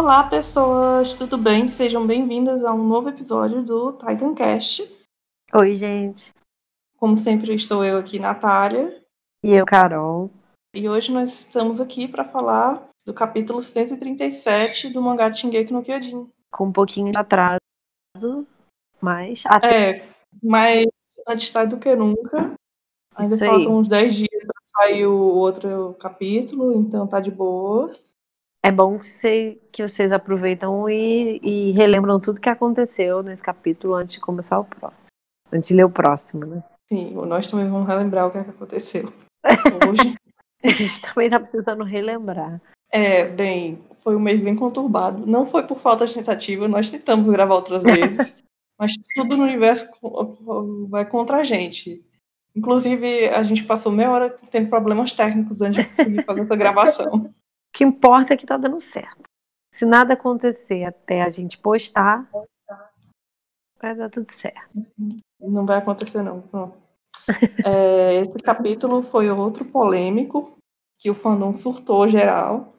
Olá, pessoas, tudo bem? Sejam bem-vindas a um novo episódio do Titancast. Oi, gente. Como sempre, estou eu aqui, Natália. E eu, Carol. E hoje nós estamos aqui para falar do capítulo 137 do mangá de Shingeki no Kyojin. Com um pouquinho de atraso, mas mas antes tarde do que nunca. Ainda Isso faltam aí. uns 10 dias para sair o outro capítulo, então tá de boas. É bom que vocês aproveitam e relembram tudo que aconteceu nesse capítulo antes de começar o próximo. Antes de ler o próximo, né? Sim, nós também vamos relembrar o que aconteceu hoje. A gente também tá precisando relembrar. Foi um mês bem conturbado. Não foi por falta de tentativa, nós tentamos gravar outras vezes, mas tudo no universo vai contra a gente. Inclusive, a gente passou meia hora tendo problemas técnicos antes de conseguir fazer essa gravação. O que importa é que tá dando certo. Se nada acontecer até a gente postar, vai dar tudo certo. Não vai acontecer, não. Esse capítulo foi outro polêmico, que o fandom surtou geral.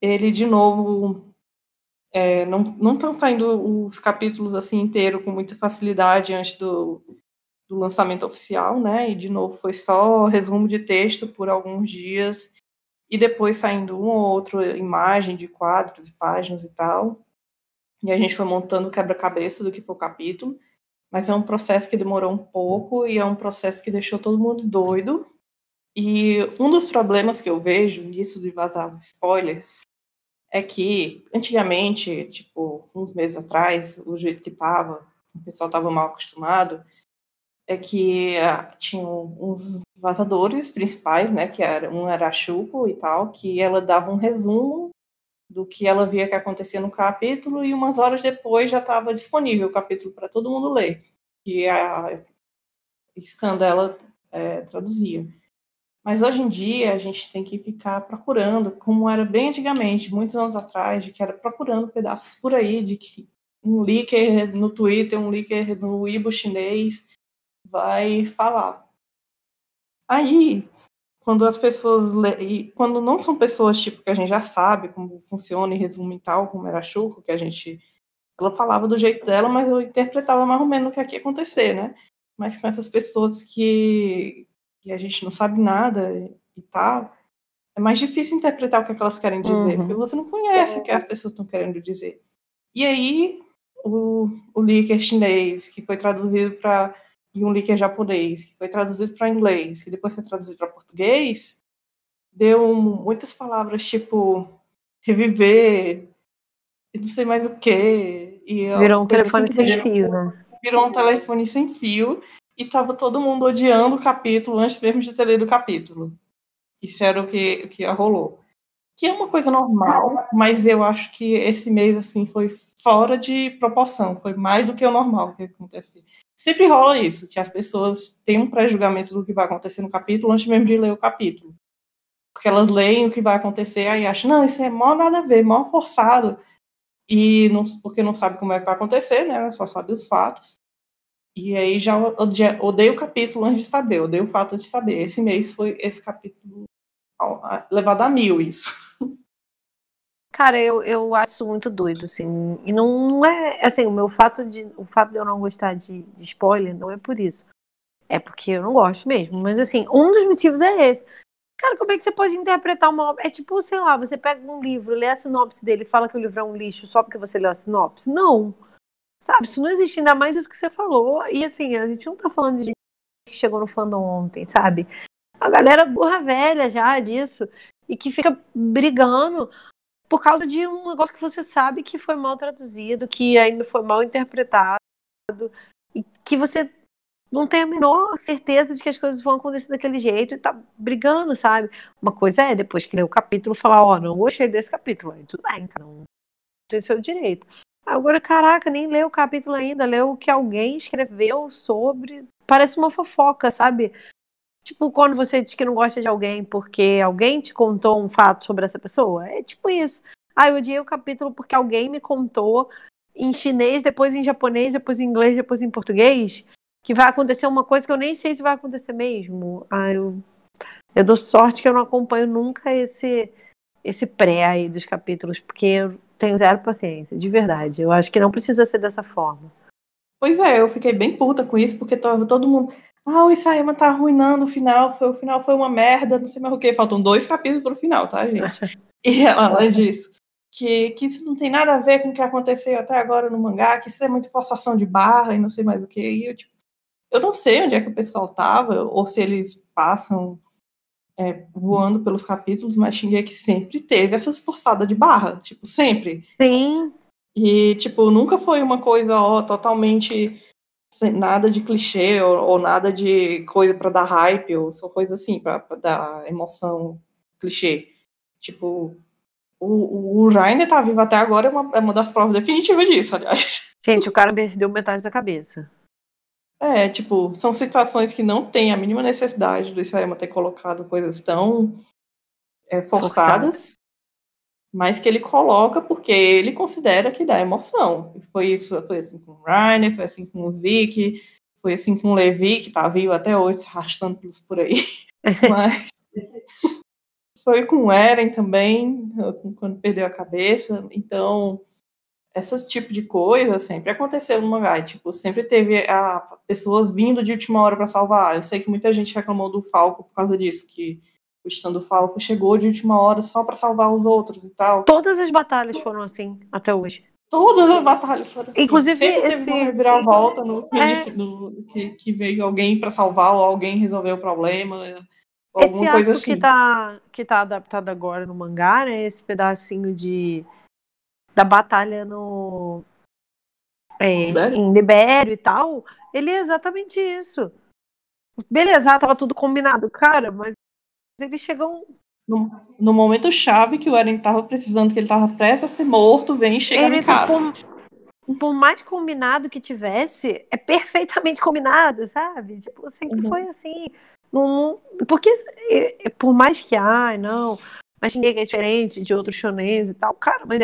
Ele, de novo, não estão saindo os capítulos assim inteiro com muita facilidade antes do lançamento oficial, né? E de novo foi só resumo de texto por alguns dias e depois saindo uma ou outra imagem de quadros e páginas e tal. E a gente foi montando o quebra-cabeça do que foi o capítulo, mas é um processo que demorou um pouco e é um processo que deixou todo mundo doido. E um dos problemas que eu vejo nisso de vazar os spoilers é que, antigamente, tipo, uns meses atrás, o jeito que tava, o pessoal tava mal acostumado, é que tinham uns vazadores principais, né, um era a Shuko e tal, que ela dava um resumo do que ela via que acontecia no capítulo e umas horas depois já estava disponível o capítulo para todo mundo ler, que a Scandella traduzia. Mas hoje em dia a gente tem que ficar procurando, como era bem antigamente, muitos anos atrás, de que era procurando pedaços por aí, de que um leaker no Twitter, um leaker no Weibo chinês vai falar. Aí, quando as pessoas quando não são pessoas tipo que a gente já sabe como funciona e resume e tal, como era a Shuko, que ela falava do jeito dela, mas eu interpretava mais ou menos o que aqui ia acontecer, né? Mas com essas pessoas que a gente não sabe nada e tal, é mais difícil interpretar o que elas querem dizer, porque você não conhece o que as pessoas estão querendo dizer. E aí, o leaker chinês, que foi traduzido para e um leaker japonês, que foi traduzido para inglês, que depois foi traduzido para português, deu muitas palavras tipo reviver, e não sei mais o quê. Virou um telefone sem fio, né? Virou um telefone sem fio e tava todo mundo odiando o capítulo antes mesmo de ter lido o capítulo. Isso era o que rolou. Que é uma coisa normal, mas eu acho que esse mês assim foi fora de proporção, foi mais do que o normal que acontece. Sempre rola isso, que as pessoas têm um pré-julgamento do que vai acontecer no capítulo antes mesmo de ler o capítulo. Porque elas leem o que vai acontecer aí acham, não, isso é mó nada a ver, mó forçado. E não, porque não sabe como é que vai acontecer, né? Só sabe os fatos. E aí já odeio o capítulo antes de saber, odeio o fato de saber. Esse mês foi esse capítulo levado a 1000, isso. Cara, eu acho muito doido, assim. E não é, assim, o fato de eu não gostar de spoiler não é por isso. É porque eu não gosto mesmo. Mas, assim, um dos motivos é esse. Cara, como é que você pode interpretar uma obra? É tipo, sei lá, você pega um livro, lê a sinopse dele e fala que o livro é um lixo só porque você leu a sinopse? Não. Sabe, isso não existe, ainda mais isso que você falou. E, assim, a gente não tá falando de gente que chegou no fandom ontem, sabe? A galera burra velha já disso. E que fica brigando por causa de um negócio que você sabe que foi mal traduzido, que ainda foi mal interpretado, e que você não tem a menor certeza de que as coisas vão acontecer daquele jeito e tá brigando, sabe? Uma coisa é, depois que lê o capítulo, falar, ó, não gostei desse capítulo. Aí tudo bem, cada um tem seu direito. Agora, caraca, nem leu o capítulo ainda, leu o que alguém escreveu sobre. Parece uma fofoca, sabe? Tipo, quando você diz que não gosta de alguém porque alguém te contou um fato sobre essa pessoa. É tipo isso. Ah, eu odiei o capítulo porque alguém me contou em chinês, depois em japonês, depois em inglês, depois em português, que vai acontecer uma coisa que eu nem sei se vai acontecer mesmo. Ah, eu dou sorte que eu não acompanho nunca esse pré aí dos capítulos, porque eu tenho zero paciência, de verdade. Eu acho que não precisa ser dessa forma. Pois é, eu fiquei bem puta com isso, porque todo mundo... o Isayama tá arruinando o final foi uma merda, não sei mais o que. Faltam 2 capítulos pro final, tá, gente? E além disso, que isso não tem nada a ver com o que aconteceu até agora no mangá, que isso é muito forçação de barra e não sei mais o que. E eu não sei onde é que o pessoal tava, ou se eles passam voando pelos capítulos, mas Shingeki sempre teve essas forçadas de barra, tipo, sempre. Sim. E, tipo, nunca foi uma coisa totalmente sem nada de clichê ou nada de coisa pra dar hype, ou só coisa assim, pra dar emoção clichê. Tipo, o Reiner tá vivo até agora é uma das provas definitivas disso, aliás. Gente, o cara perdeu metade da cabeça. Tipo, são situações que não tem a mínima necessidade do Isayama ter colocado coisas tão forçadas, mas que ele coloca porque ele considera que dá emoção. Foi assim com o Reiner, foi assim com o Zeke, foi assim com o Levi, que tá vivo até hoje, se arrastando por aí. Mas foi com o Eren também, quando perdeu a cabeça. Então, esses tipos de coisa sempre aconteceu no mangá. Tipo, sempre teve pessoas vindo de última hora para salvar. Eu sei que muita gente reclamou do Falco por causa disso, que o Stand do Falco chegou de última hora só para salvar os outros e tal. Todas as batalhas foram assim, até hoje. Todas as batalhas foram assim. Inclusive, sempre teve uma reviravolta no fim que veio alguém para salvar ou alguém resolveu o problema. Esse Alguma coisa arco assim. que tá adaptado agora no mangá, né? Esse pedacinho da batalha em Libério e tal, ele é exatamente isso. Beleza, tava tudo combinado, cara, mas eles chegam. No momento chave que o Eren tava precisando, que ele tava prestes a ser morto, vem e chega em casa. Por mais combinado que tivesse, é perfeitamente combinado, sabe? Tipo, sempre foi assim. Porque por mais que, não, mas ninguém é diferente de outros shonens e tal, cara, mas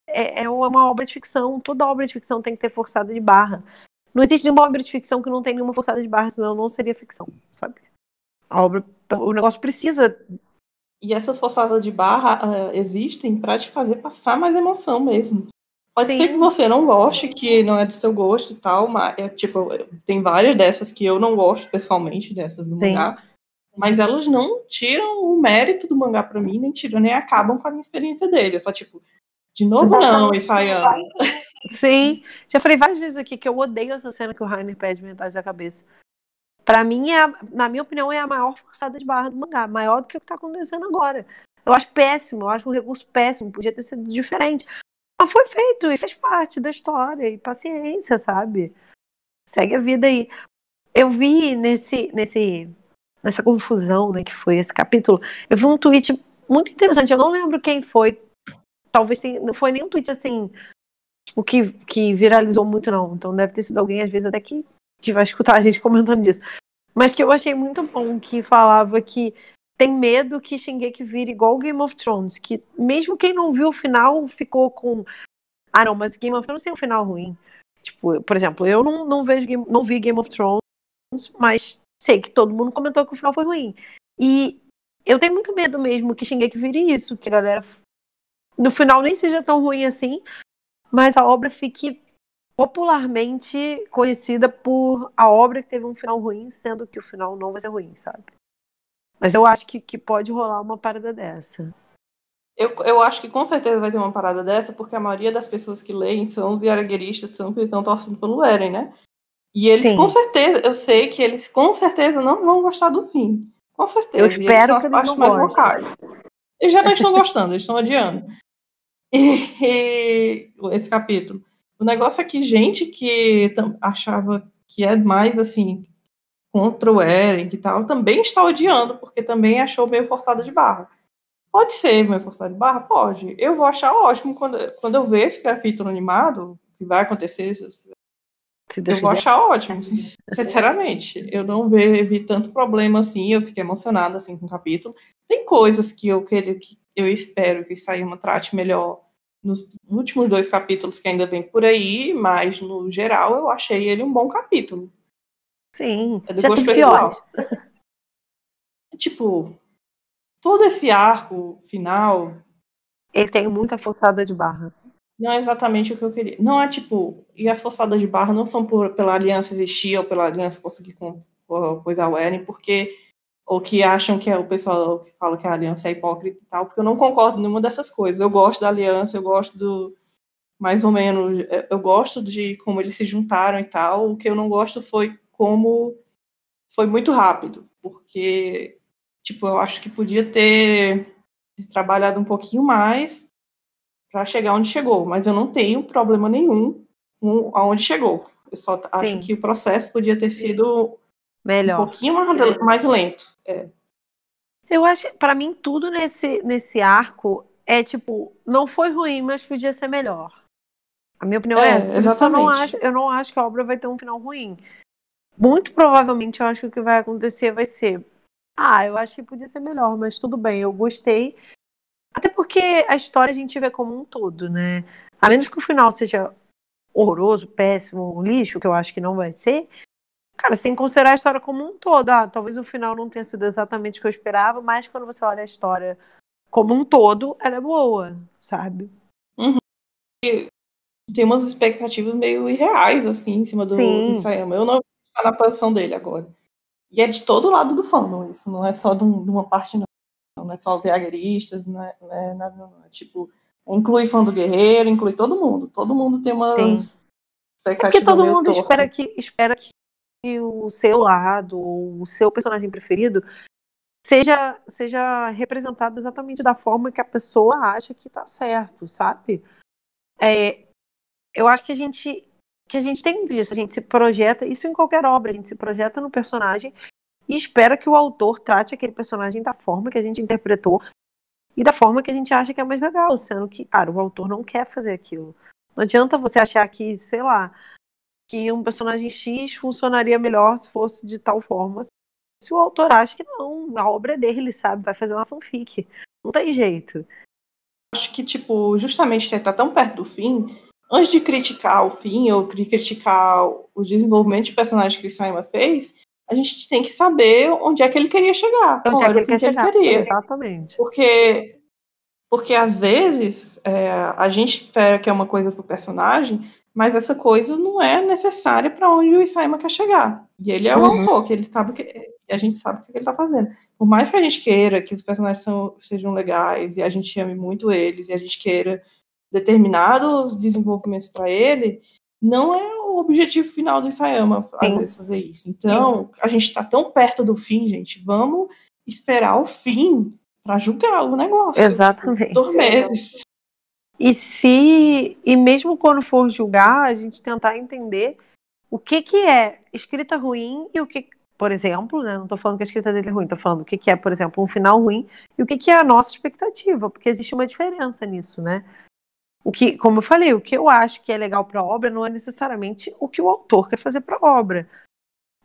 é uma obra de ficção. Toda obra de ficção tem que ter forçada de barra. Não existe nenhuma obra de ficção que não tenha nenhuma forçada de barra, senão não seria ficção, sabe? O negócio precisa. E essas forçadas de barra existem para te fazer passar mais emoção mesmo. Pode ser que você não goste, que não é do seu gosto e tal, mas tem várias dessas que eu não gosto pessoalmente, dessas do mangá, mas elas não tiram o mérito do mangá pra mim, nem acabam com a minha experiência dele. É só tipo, de novo não, Isayama. Sim, já falei várias vezes aqui que eu odeio essa cena que o Reiner perde metade da cabeça. Pra mim, na minha opinião, é a maior forçada de barra do mangá, maior do que o que tá acontecendo agora. Eu acho péssimo, eu acho um recurso péssimo, podia ter sido diferente. Mas foi feito e fez parte da história, e paciência, sabe? Segue a vida aí. Eu vi nessa confusão, né, que foi esse capítulo, eu vi um tweet muito interessante, eu não lembro quem foi, talvez não foi nem um tweet assim, tipo, que viralizou muito não, então deve ter sido alguém, às vezes até que vai escutar a gente comentando disso, mas que eu achei muito bom, que falava que tem medo que Shingeki vire igual Game of Thrones, que mesmo quem não viu o final ficou com não, mas Game of Thrones tem um final ruim. Tipo, por exemplo, eu não vi Game of Thrones, mas sei que todo mundo comentou que o final foi ruim. E eu tenho muito medo mesmo que Shingeki vire isso, que a galera no final nem seja tão ruim assim, mas a obra fique popularmente conhecida por a obra que teve um final ruim, sendo que o final não vai ser ruim, sabe? Mas eu acho que pode rolar uma parada dessa. Eu acho que com certeza vai ter uma parada dessa, porque a maioria das pessoas que leem são os yaragueristas, são que estão torcendo pelo Eren, né? E eles com certeza, eu sei que eles com certeza não vão gostar do fim. Com certeza. Eu espero e eles são que as partes mais vocais. Eles já não estão gostando, eles estão odiando. E esse capítulo. O negócio é que gente que achava que é mais assim contra o Eren e tal, também está odiando, porque também achou meio forçada de barra. Pode ser meio forçada de barra? Pode. Eu vou achar ótimo quando eu ver esse capítulo animado, que vai acontecer, eu vou achar ótimo, sinceramente. Eu não vi tanto problema assim, eu fiquei emocionada assim com o capítulo. Tem coisas que eu espero que Isayama trate melhor nos últimos 2 capítulos que ainda vem por aí, mas no geral eu achei ele um bom capítulo. Sim, é do gosto pessoal. Tipo, todo esse arco final, ele tem muita forçada de barra. Não é exatamente o que eu queria. Não é tipo. E as forçadas de barra não são pela aliança existir ou pela aliança conseguir coisar o Eren, porque. Ou que acham que é o pessoal que fala que a aliança é hipócrita e tal, porque eu não concordo em nenhuma dessas coisas. Eu gosto da aliança, eu gosto do. Mais ou menos. Eu gosto de como eles se juntaram e tal. O que eu não gosto foi como. Foi muito rápido, porque. Tipo, eu acho que podia ter trabalhado um pouquinho mais para chegar onde chegou, mas eu não tenho problema nenhum com aonde chegou. Eu só acho Sim. que o processo podia ter sido Melhor. um pouquinho mais lento. Eu acho, para mim, tudo nesse arco é tipo, não foi ruim, mas podia ser melhor. A minha opinião é essa. Por isso Exatamente. eu não acho que a obra vai ter um final ruim. Muito provavelmente eu acho que o que vai acontecer vai ser. Eu acho que podia ser melhor, mas tudo bem, eu gostei. Até porque a história a gente vê como um todo, né? A menos que o final seja horroroso, péssimo, lixo, que eu acho que não vai ser. Cara, você tem que considerar a história como um todo. Talvez o final não tenha sido exatamente o que eu esperava, mas quando você olha a história como um todo, ela é boa, sabe? Tem umas expectativas meio irreais, assim, em cima do Isayama. Eu não estou na posição dele agora. E é de todo lado do fandom isso, não é só de uma parte, não. Não é só os diagueristas, não é nada, não. É tipo, inclui fã do Guerreiro, inclui todo mundo. Todo mundo tem umas É porque expectativas todo meio mundo tortas. espera que o seu lado, ou o seu personagem preferido, seja representado exatamente da forma que a pessoa acha que tá certo, sabe? Eu acho que a gente tem disso, a gente se projeta, isso em qualquer obra, a gente se projeta no personagem e espera que o autor trate aquele personagem da forma que a gente interpretou e da forma que a gente acha que é mais legal, sendo que, cara, o autor não quer fazer aquilo. Não adianta você achar que, sei lá, que um personagem X funcionaria melhor se fosse de tal forma, se o autor acha que não, a obra é dele, sabe? Vai fazer uma fanfic. Não tem jeito. Acho que, tipo, justamente estar tão perto do fim, antes de criticar o fim ou criticar o desenvolvimento de personagem que o Isayama fez, a gente tem que saber onde é que ele queria chegar, Onde qual é era que o ele fim quer que ele chegar? queria. Exatamente. Porque às vezes a gente espera que é uma coisa pro personagem, mas essa coisa não é necessária para onde o Isayama quer chegar. E ele é o autor, que ele sabe a gente sabe o que ele está fazendo. Por mais que a gente queira que os personagens sejam legais e a gente ame muito eles e a gente queira determinados desenvolvimentos para ele, não é o objetivo final do Isayama às vezes fazer isso. Então, a gente está tão perto do fim, gente, vamos esperar o fim para julgar o negócio. Exatamente. Tipo, 2 meses. E mesmo quando for julgar, a gente tentar entender o que é escrita ruim e o que, por exemplo, né, não estou falando que a escrita dele é ruim, estou falando o que é, por exemplo, um final ruim e o que é a nossa expectativa, porque existe uma diferença nisso, né? Como eu falei, o que eu acho que é legal para a obra não é necessariamente o que o autor quer fazer para a obra.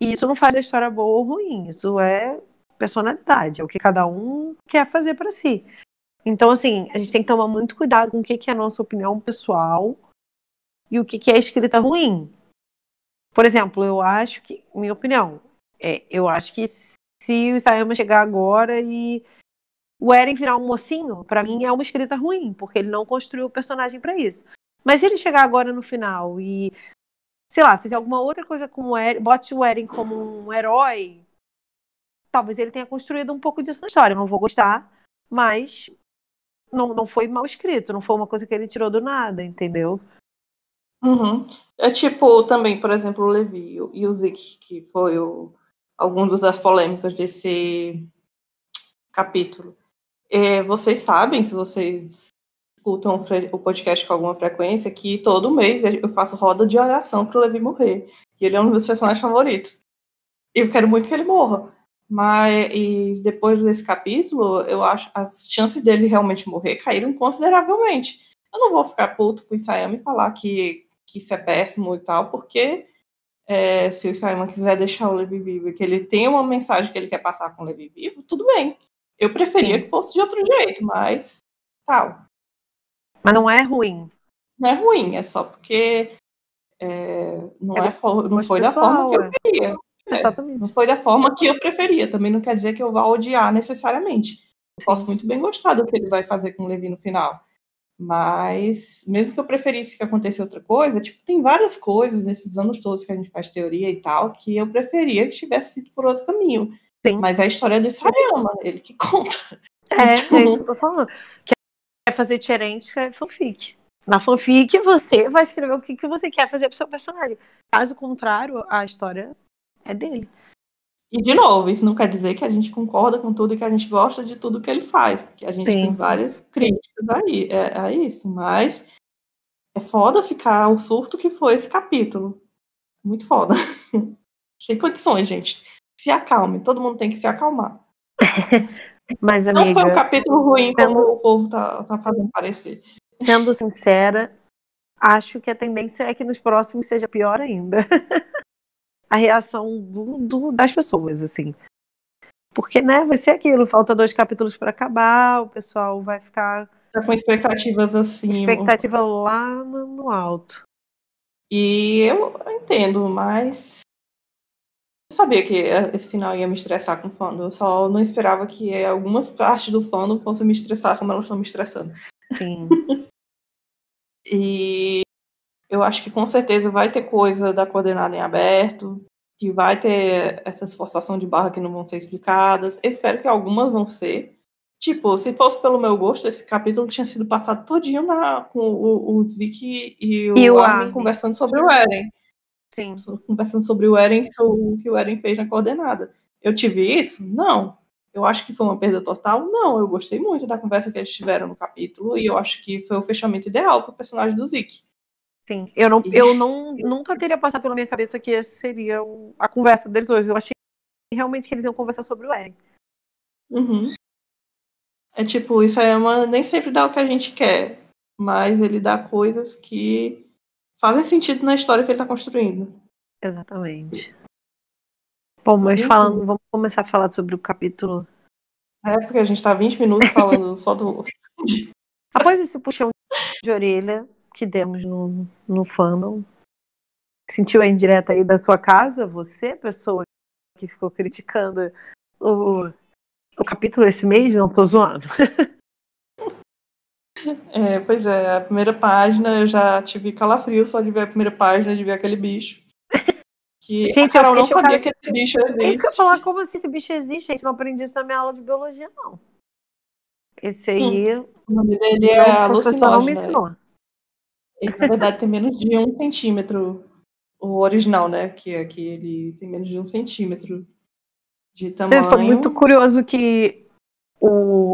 E isso não faz a história boa ou ruim, isso é personalidade, é o que cada um quer fazer para si. Então, assim, a gente tem que tomar muito cuidado com o que é a nossa opinião pessoal e o que é escrita ruim. Por exemplo, eu acho que, minha opinião, eu acho que se o Isayama chegar agora e o Eren virar um mocinho, pra mim é uma escrita ruim, porque ele não construiu o personagem pra isso. Mas se ele chegar agora no final e, sei lá, fizer alguma outra coisa com o Eren, bote o Eren como um herói, talvez ele tenha construído um pouco disso na história. Eu não vou gostar, mas não foi mal escrito, não foi uma coisa que ele tirou do nada, entendeu? Uhum. É tipo também, por exemplo, o Levi e o Zeke, que foi alguns das polêmicas desse capítulo. Vocês sabem, se vocês escutam o podcast com alguma frequência, que todo mês eu faço roda de oração pro Levi morrer. E ele é um dos meus personagens favoritos. Eu quero muito que ele morra. Mas depois desse capítulo, eu acho as chances dele realmente morrer caíram consideravelmente. Eu não vou ficar puto com o Isayama e falar que isso é péssimo e tal, porque se o Isayama quiser deixar o Levi vivo e que ele tem uma mensagem que ele quer passar com o Levi vivo, tudo bem. Eu preferia que fosse de outro jeito, mas tal. Mas não é ruim. Não é ruim, é só porque não foi da forma que eu queria. Exatamente. Não foi da forma que eu preferia. Também não quer dizer que eu vá odiar necessariamente. Eu posso muito bem gostar do que ele vai fazer com o Levi no final. Mas, mesmo que eu preferisse que acontecesse outra coisa, tipo, tem várias coisas nesses anos todos que a gente faz teoria e tal, que eu preferia que tivesse sido por outro caminho. Sim. Mas a história é de Sayama, ele que conta. É isso que eu tô falando. Quer fazer diferente, escreve fanfic. Na fanfic, você vai escrever o que você quer fazer pro seu personagem. Caso contrário, a história é dele. E, de novo, isso não quer dizer que a gente concorda com tudo e que a gente gosta de tudo que ele faz, porque a gente tem várias críticas a isso, mas é foda ficar o surto que foi esse capítulo. Muito foda. Sem condições, gente. Se acalme, todo mundo tem que se acalmar. Mas, amiga, não foi um capítulo ruim como o povo tá fazendo parecer. Sendo sincera, acho que a tendência é que nos próximos seja pior ainda. A reação das pessoas, assim. Porque, né, vai ser aquilo, falta 2 capítulos para acabar, o pessoal vai ficar... Tá com expectativas assim... Expectativa lá no alto. E eu entendo, mas... Eu sabia que esse final ia me estressar com o fandom. Eu só não esperava que algumas partes do fandom fossem me estressar como elas estão me estressando. Sim. E eu acho que com certeza vai ter coisa da coordenada em aberto, que vai ter essas forçações de barra que não vão ser explicadas. Eu espero que algumas vão ser. Tipo, se fosse pelo meu gosto, esse capítulo tinha sido passado todinho com o Zeke e o Armin conversando sobre o Eren. Sim. Conversando sobre o Eren, o que o Eren fez na coordenada. Eu tive isso? Não. Eu acho que foi uma perda total? Não. Eu gostei muito da conversa que eles tiveram no capítulo e eu acho que foi o fechamento ideal para o personagem do Zeke. Sim. Eu nunca teria passado pela minha cabeça que essa seria a conversa deles hoje. Eu achei realmente que eles iam conversar sobre o Eren. Uhum. É tipo, isso nem sempre dá o que a gente quer, mas ele dá coisas que fazem sentido na história que ele está construindo. Exatamente. Bom, mas vamos começar a falar sobre o capítulo. É, porque a gente tá 20 minutos falando só do... Após esse puxão de orelha que demos no fandom, sentiu a indireta aí da sua casa? Você, pessoa que ficou criticando o capítulo esse mês? Não, tô zoando. Pois é, a primeira página eu já tive calafrio só de ver a primeira página, de ver aquele bicho. Que gente, a Carol não sabia que esse bicho existe. É isso que eu ia falar, como assim esse bicho existe? Gente, não aprendi isso na minha aula de biologia, não. Esse aí, o nome dele o professor não me ensinou. Ele, na verdade, tem menos de 1 centímetro. O original, né? Que aqui ele tem menos de 1 centímetro de tamanho. Foi muito curioso que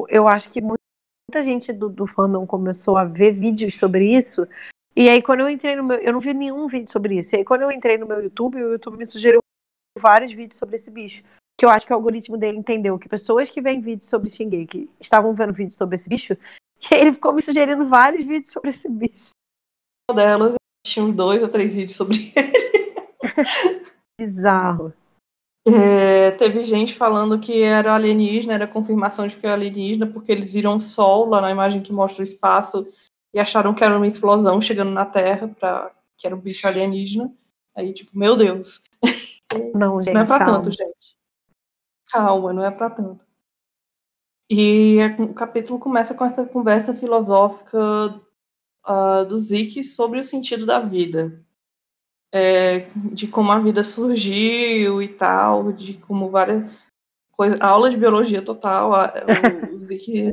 eu acho que muita gente do fandom começou a ver vídeos sobre isso. E aí, quando eu entrei no meu... Eu não vi nenhum vídeo sobre isso. E aí, quando eu entrei no meu YouTube, o YouTube me sugeriu vários vídeos sobre esse bicho. Que eu acho que o algoritmo dele entendeu que pessoas que veem vídeos sobre Shingeki estavam vendo vídeos sobre esse bicho. E aí ele ficou me sugerindo vários vídeos sobre esse bicho. Uma delas, eu tinha uns 2 ou 3 vídeos sobre ele. Bizarro. Teve gente falando que era alienígena, era confirmação de que era alienígena, porque eles viram o Sol lá na imagem que mostra o espaço e acharam que era uma explosão chegando na Terra, que era um bicho alienígena. Aí, tipo, meu Deus. Não, gente, não é pra calma. tanto, gente. Calma, não é pra tanto. E o capítulo começa com essa conversa filosófica do Zeke sobre o sentido da vida. De como a vida surgiu e tal, de como várias coisas... Aula de biologia total. O Zeke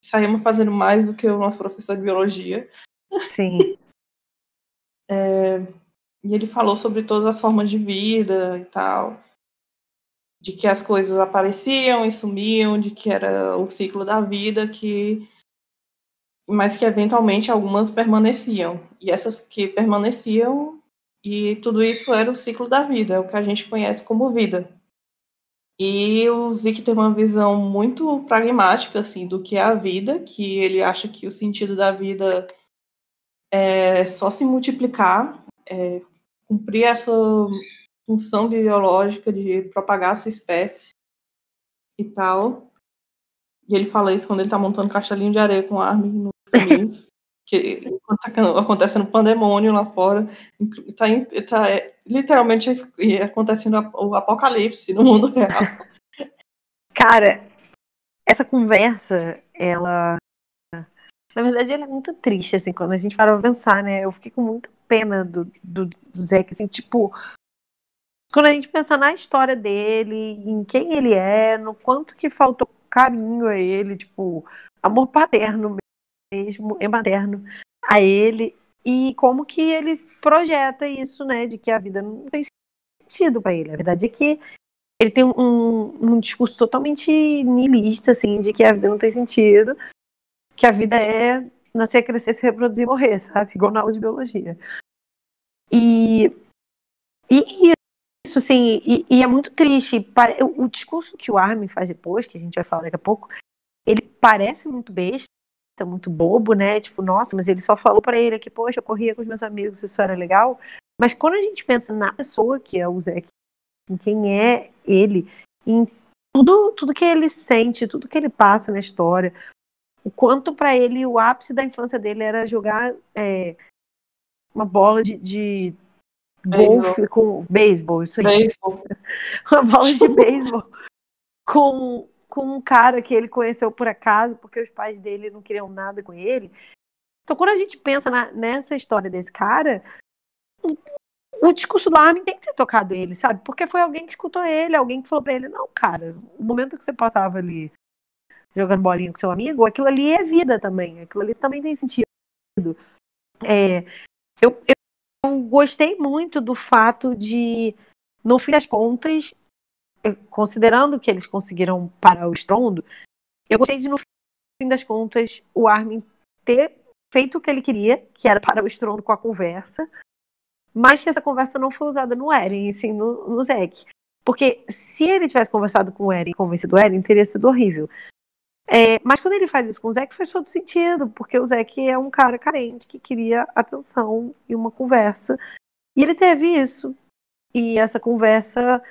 saímos fazendo mais do que o nosso professor de biologia. Sim. E ele falou sobre todas as formas de vida e tal. De que as coisas apareciam e sumiam, de que era o ciclo da vida, mas que eventualmente algumas permaneciam. E essas que permaneciam, e tudo isso era o ciclo da vida, é o que a gente conhece como vida. E o Zeke tem uma visão muito pragmática assim, do que é a vida, que ele acha que o sentido da vida é só se multiplicar, cumprir essa função biológica de propagar a sua espécie e tal. E ele fala isso quando ele tá montando castelinho de areia com Armin nos caminhos. Que enquanto tá acontecendo pandemônio lá fora, tá literalmente acontecendo o apocalipse no mundo real. Cara, essa conversa, ela Na verdade, ele é muito triste, assim, quando a gente para pra pensar, né? Eu fiquei com muita pena do Zack, assim, tipo, quando a gente pensa na história dele, em quem ele é, no quanto que faltou carinho a ele, tipo, amor paterno mesmo, é materno a ele, e como que ele projeta isso, né, de que a vida não tem sentido pra ele. A verdade é que ele tem um discurso totalmente niilista, assim, de que a vida não tem sentido, que a vida é nascer, crescer, se reproduzir e morrer, sabe? Igual na aula de biologia. E isso, assim, e é muito triste. O discurso que o Armin faz depois, que a gente vai falar daqui a pouco, ele parece muito besta, muito bobo, né? Tipo, nossa, mas ele só falou pra ele que, poxa, eu corria com os meus amigos, isso era legal. Mas quando a gente pensa na pessoa que é o Zack, em quem é ele, em tudo que ele sente, tudo que ele passa na história, o quanto pra ele o ápice da infância dele era jogar uma bola de golfe com beisebol, isso aí. Beisebol. Uma bola de beisebol com um cara que ele conheceu por acaso, porque os pais dele não queriam nada com ele. Então, quando a gente pensa nessa história desse cara, o discurso do Armin tem que ter tocado ele, sabe? Porque foi alguém que escutou ele, alguém que falou pra ele, não, cara, o momento que você passava ali jogando bolinha com seu amigo, aquilo ali é vida também, aquilo ali também tem sentido. Eu gostei muito do fato de, no fim das contas, considerando que eles conseguiram parar o estrondo, eu gostei de, no fim das contas, o Armin ter feito o que ele queria, que era parar o estrondo com a conversa, mas que essa conversa não foi usada no Eren, e sim no Zack. Porque se ele tivesse conversado com o Eren e convencido o Eren, teria sido horrível. Mas quando ele faz isso com o Zack, faz todo sentido, porque o Zack é um cara carente que queria atenção e uma conversa. E ele teve isso. E essa conversa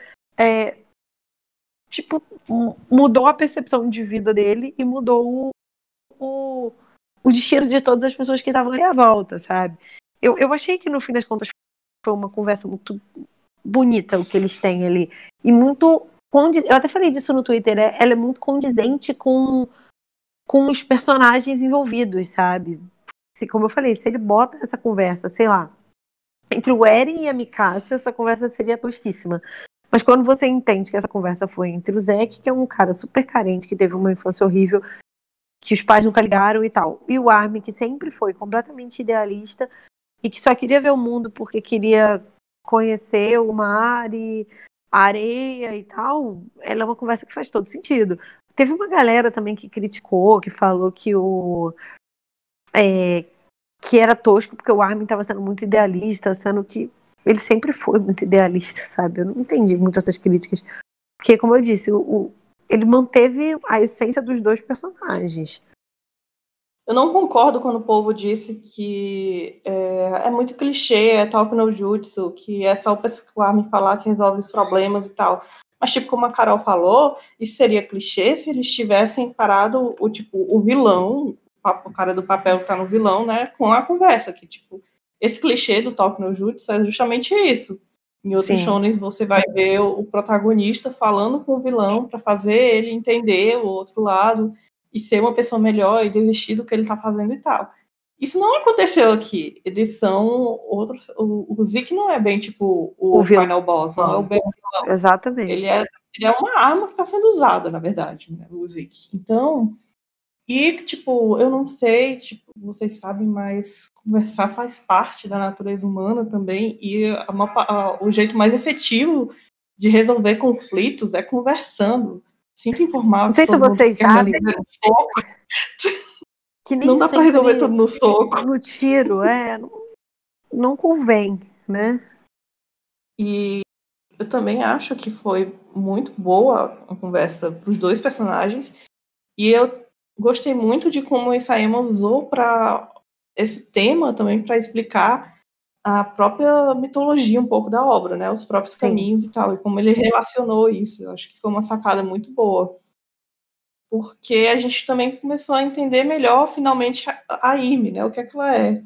tipo, mudou a percepção de vida dele e mudou o destino de todas as pessoas que estavam ali à volta, sabe? Eu achei que no fim das contas foi uma conversa muito bonita o que eles têm ali. E muito. Eu até falei disso no Twitter, ela é muito condizente com os personagens envolvidos, sabe? Como eu falei, se ele bota essa conversa, sei lá, entre o Eren e a Mikasa, essa conversa seria tosquíssima. Mas quando você entende que essa conversa foi entre o Zack, que é um cara super carente, que teve uma infância horrível, que os pais nunca ligaram e tal, e o Armin, que sempre foi completamente idealista e que só queria ver o mundo porque queria conhecer o mar e a areia e tal, ela é uma conversa que faz todo sentido. Teve uma galera também que criticou, que falou que que era tosco porque o Armin estava sendo muito idealista, sendo que ele sempre foi muito idealista, sabe? Eu não entendi muito essas críticas. Porque, como eu disse, ele manteve a essência dos dois personagens. Eu não concordo quando o povo disse que é muito clichê, é talk no jutsu, que é só o Armin falar que resolve os problemas e tal. Mas, tipo, como a Carol falou, isso seria clichê se eles tivessem parado o vilão, o cara do papel que tá no vilão, né, com a conversa, que, tipo, esse clichê do talk no jutsu é justamente isso. Em outros shonens você vai ver o protagonista falando com o vilão para fazer ele entender o outro lado e ser uma pessoa melhor e desistir do que ele está fazendo e tal. Isso não aconteceu aqui. Eles são outros. O Zeke não é bem tipo o final boss, não é o bem vilão. Exatamente. Ele é uma arma que está sendo usada, na verdade, né, o Zeke. Então, tipo, eu não sei, tipo, vocês sabem, mas conversar faz parte da natureza humana também, e o jeito mais efetivo de resolver conflitos é conversando. Sinto informar. Não sei se vocês sabem. Que nem não dá para resolver tudo no soco. No tiro, não convém, né? E eu também acho que foi muito boa a conversa para os dois personagens. E eu gostei muito de como o Isayama usou para esse tema também para explicar a própria mitologia um pouco da obra, né? Os próprios caminhos e tal, e como ele relacionou isso. Eu acho que foi uma sacada muito boa. Porque a gente também começou a entender melhor, finalmente, a Irme, né? O que é que ela é.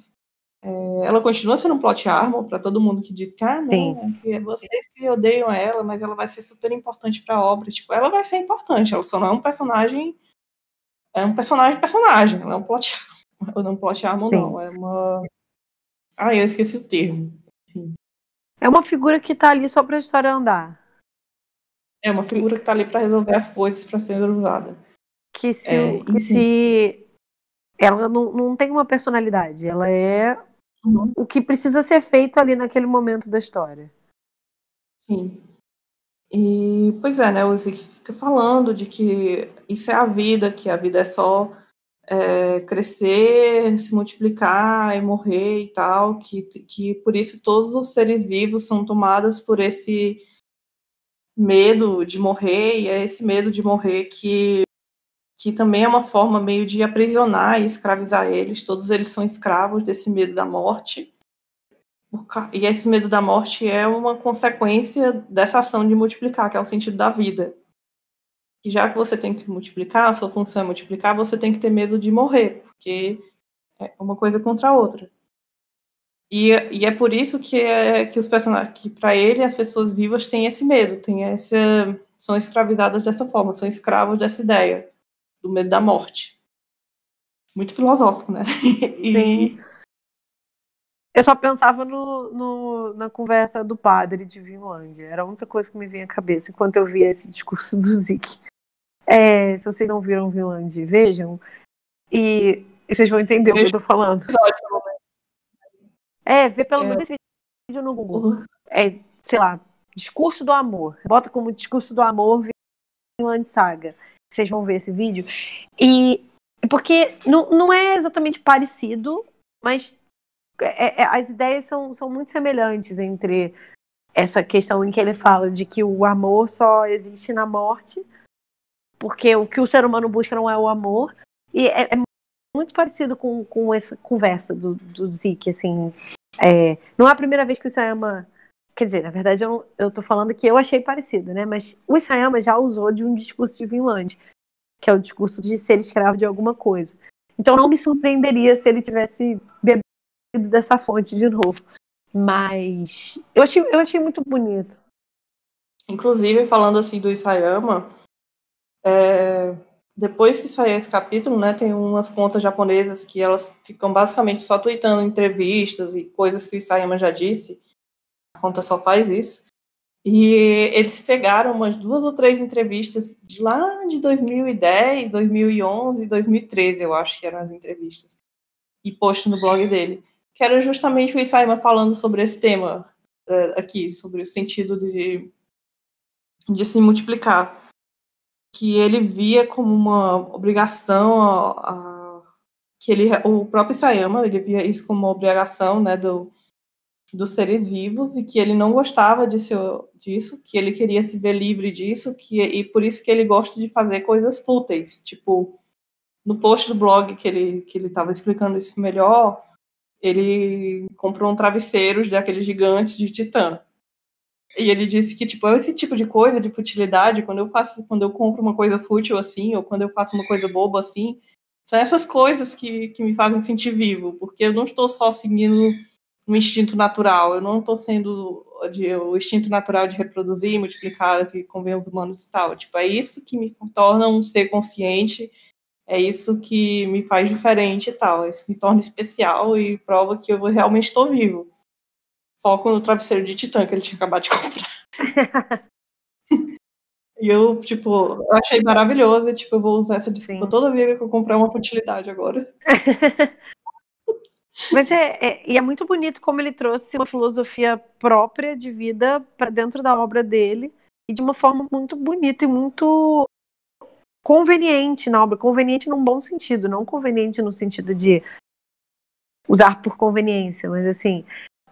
Ela continua sendo um plot armor para todo mundo que diz que, não, que é vocês que odeiam ela, mas ela vai ser super importante para a obra. Tipo, ela vai ser importante, ela só não é um personagem. É um personagem, ela é um plot armor. Não plot armor, Sim. não. É uma... eu esqueci o termo. Enfim. É uma figura que tá ali só pra história andar. É uma figura que tá ali para resolver as coisas para ser usada. Que se ela não tem uma personalidade, ela é o que precisa ser feito ali naquele momento da história. Sim. E, pois é, né, o Zeke fica falando de que isso é a vida, que a vida é só crescer, se multiplicar e morrer e tal, que por isso todos os seres vivos são tomados por esse medo de morrer, e é esse medo de morrer que também é uma forma meio de aprisionar e escravizar eles, todos eles são escravos desse medo da morte, e esse medo da morte é uma consequência dessa ação de multiplicar, que é o sentido da vida. Que já que você tem que multiplicar, a sua função é multiplicar, você tem que ter medo de morrer, porque é uma coisa contra a outra. E é por isso que os personagens, que para ele as pessoas vivas têm esse medo, são escravizadas dessa forma, são escravos dessa ideia do medo da morte. Muito filosófico, né? Sim. Eu só pensava na conversa do padre de Vinlândia. Era a única coisa que me vinha à cabeça enquanto eu via esse discurso do Zeke. Se vocês não viram Vinlândia, vejam. E vocês vão entender o que eu tô falando. Vê pelo menos esse vídeo no Google. Sei lá, discurso do amor. Bota como discurso do amor Vinland Saga. Vocês vão ver esse vídeo. E porque não é exatamente parecido, mas as ideias são muito semelhantes entre essa questão em que ele fala de que o amor só existe na morte, porque o que o ser humano busca não é o amor, e é muito parecido com essa conversa do Zeke, assim, não é a primeira vez que o Isayama, quer dizer, na verdade eu tô falando que eu achei parecido, né, mas o Isayama já usou de um discurso de Vinland, que é o discurso de ser escravo de alguma coisa. Então não me surpreenderia se ele tivesse bebido dessa fonte de novo. Mas eu achei muito bonito. Inclusive, falando assim do Isayama, depois que sair esse capítulo, né, tem umas contas japonesas que elas ficam basicamente só tweetando entrevistas e coisas que o Isayama já disse. A conta só faz isso. E eles pegaram umas 2 ou 3 entrevistas de lá de 2010, 2011, 2013, eu acho que eram as entrevistas, e postam no blog dele, que era justamente o Isayama falando sobre esse tema aqui, sobre o sentido de se multiplicar, que ele via como uma obrigação, o próprio Isayama, ele via isso como uma obrigação, né, dos seres vivos, e que ele não gostava disso, que ele queria se ver livre disso, e por isso que ele gosta de fazer coisas fúteis, tipo, no post do blog que ele estava explicando isso melhor, ele comprou um travesseiro daqueles gigantes de titã. E ele disse que, tipo, esse tipo de coisa, de futilidade, quando eu compro uma coisa fútil assim, ou quando eu faço uma coisa boba assim, são essas coisas que me fazem sentir vivo, porque eu não estou só seguindo um instinto natural, eu não estou sendo o instinto natural de reproduzir, multiplicar, que convém os humanos e tal. Tipo, é isso que me torna um ser consciente, é isso que me faz diferente e tal, isso me torna especial e prova que eu realmente estou vivo. Foco no travesseiro de titã que ele tinha acabado de comprar. E eu, tipo, eu achei maravilhoso, e, tipo, eu vou usar essa desculpa toda vez que eu comprar uma futilidade agora. Mas é muito bonito como ele trouxe uma filosofia própria de vida para dentro da obra dele, e de uma forma muito bonita e muito conveniente na obra, conveniente num bom sentido, não conveniente no sentido de usar por conveniência, mas assim,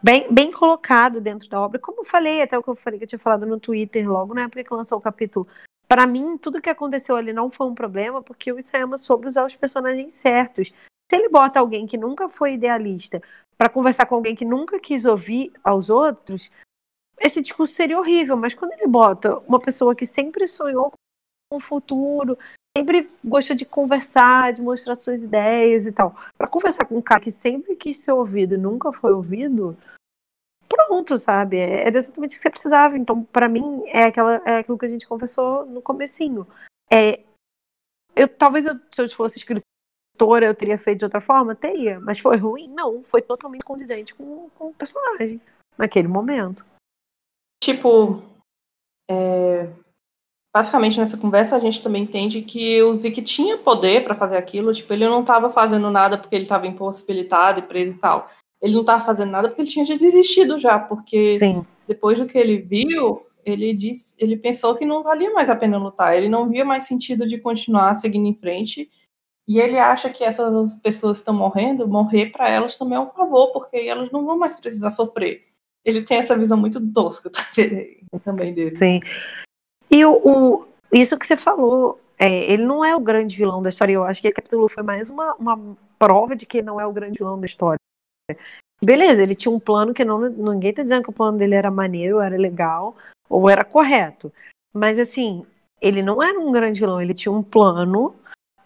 bem colocado dentro da obra. Como eu falei, até o que eu falei que eu tinha falado no Twitter logo na época que lançou o capítulo, para mim, tudo que aconteceu ali não foi um problema, porque o Isayama soube usar os personagens certos. Se ele bota alguém que nunca foi idealista para conversar com alguém que nunca quis ouvir aos outros, esse discurso seria horrível. Mas quando ele bota uma pessoa que sempre sonhou com o futuro, sempre gosta de conversar, de mostrar suas ideias e tal, para conversar com um cara que sempre quis ser ouvido e nunca foi ouvido, pronto, sabe? Era exatamente o que você precisava. Então, para mim, aquilo que a gente conversou no comecinho. Se eu fosse escritora escritora eu teria feito de outra forma? Teria. Mas foi ruim? Não. Foi totalmente condizente com o personagem naquele momento. Tipo, basicamente nessa conversa a gente também entende que o Zeke tinha poder para fazer aquilo. Tipo, ele não estava fazendo nada porque ele estava impossibilitado e preso e tal. Ele não estava fazendo nada porque ele tinha desistido já, porque Sim. depois do que ele viu, ele pensou que não valia mais a pena lutar. Ele não via mais sentido de continuar seguindo em frente. E ele acha que essas pessoas que estão morrendo, morrer para elas também é um favor, porque elas não vão mais precisar sofrer. Ele tem essa visão muito tosca também dele. Sim. E isso que você falou, ele não é o grande vilão da história. Eu acho que esse capítulo foi mais uma prova de que ele não é o grande vilão da história. Beleza, ele tinha um plano que ninguém tá dizendo que o plano dele era maneiro, era legal, ou era correto. Mas assim, ele não era um grande vilão, ele tinha um plano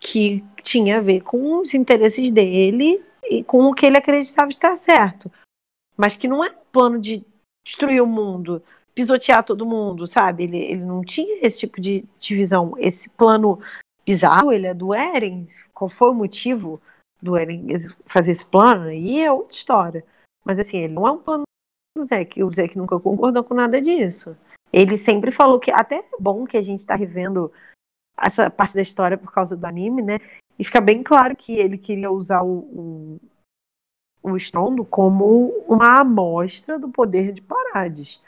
que tinha a ver com os interesses dele e com o que ele acreditava estar certo. Mas que não é um plano de destruir o mundo, pisotear todo mundo, sabe? Ele não tinha esse tipo de visão. Esse plano bizarro, ele é do Eren. Qual foi o motivo do Eren fazer esse plano? Aí é outra história. Mas assim, ele não é um plano do Zeke. O Zeke nunca concordou com nada disso. Ele sempre falou que até é bom que a gente está revendo essa parte da história por causa do anime, né? E fica bem claro que ele queria usar o estrondo como uma amostra do poder de Parades.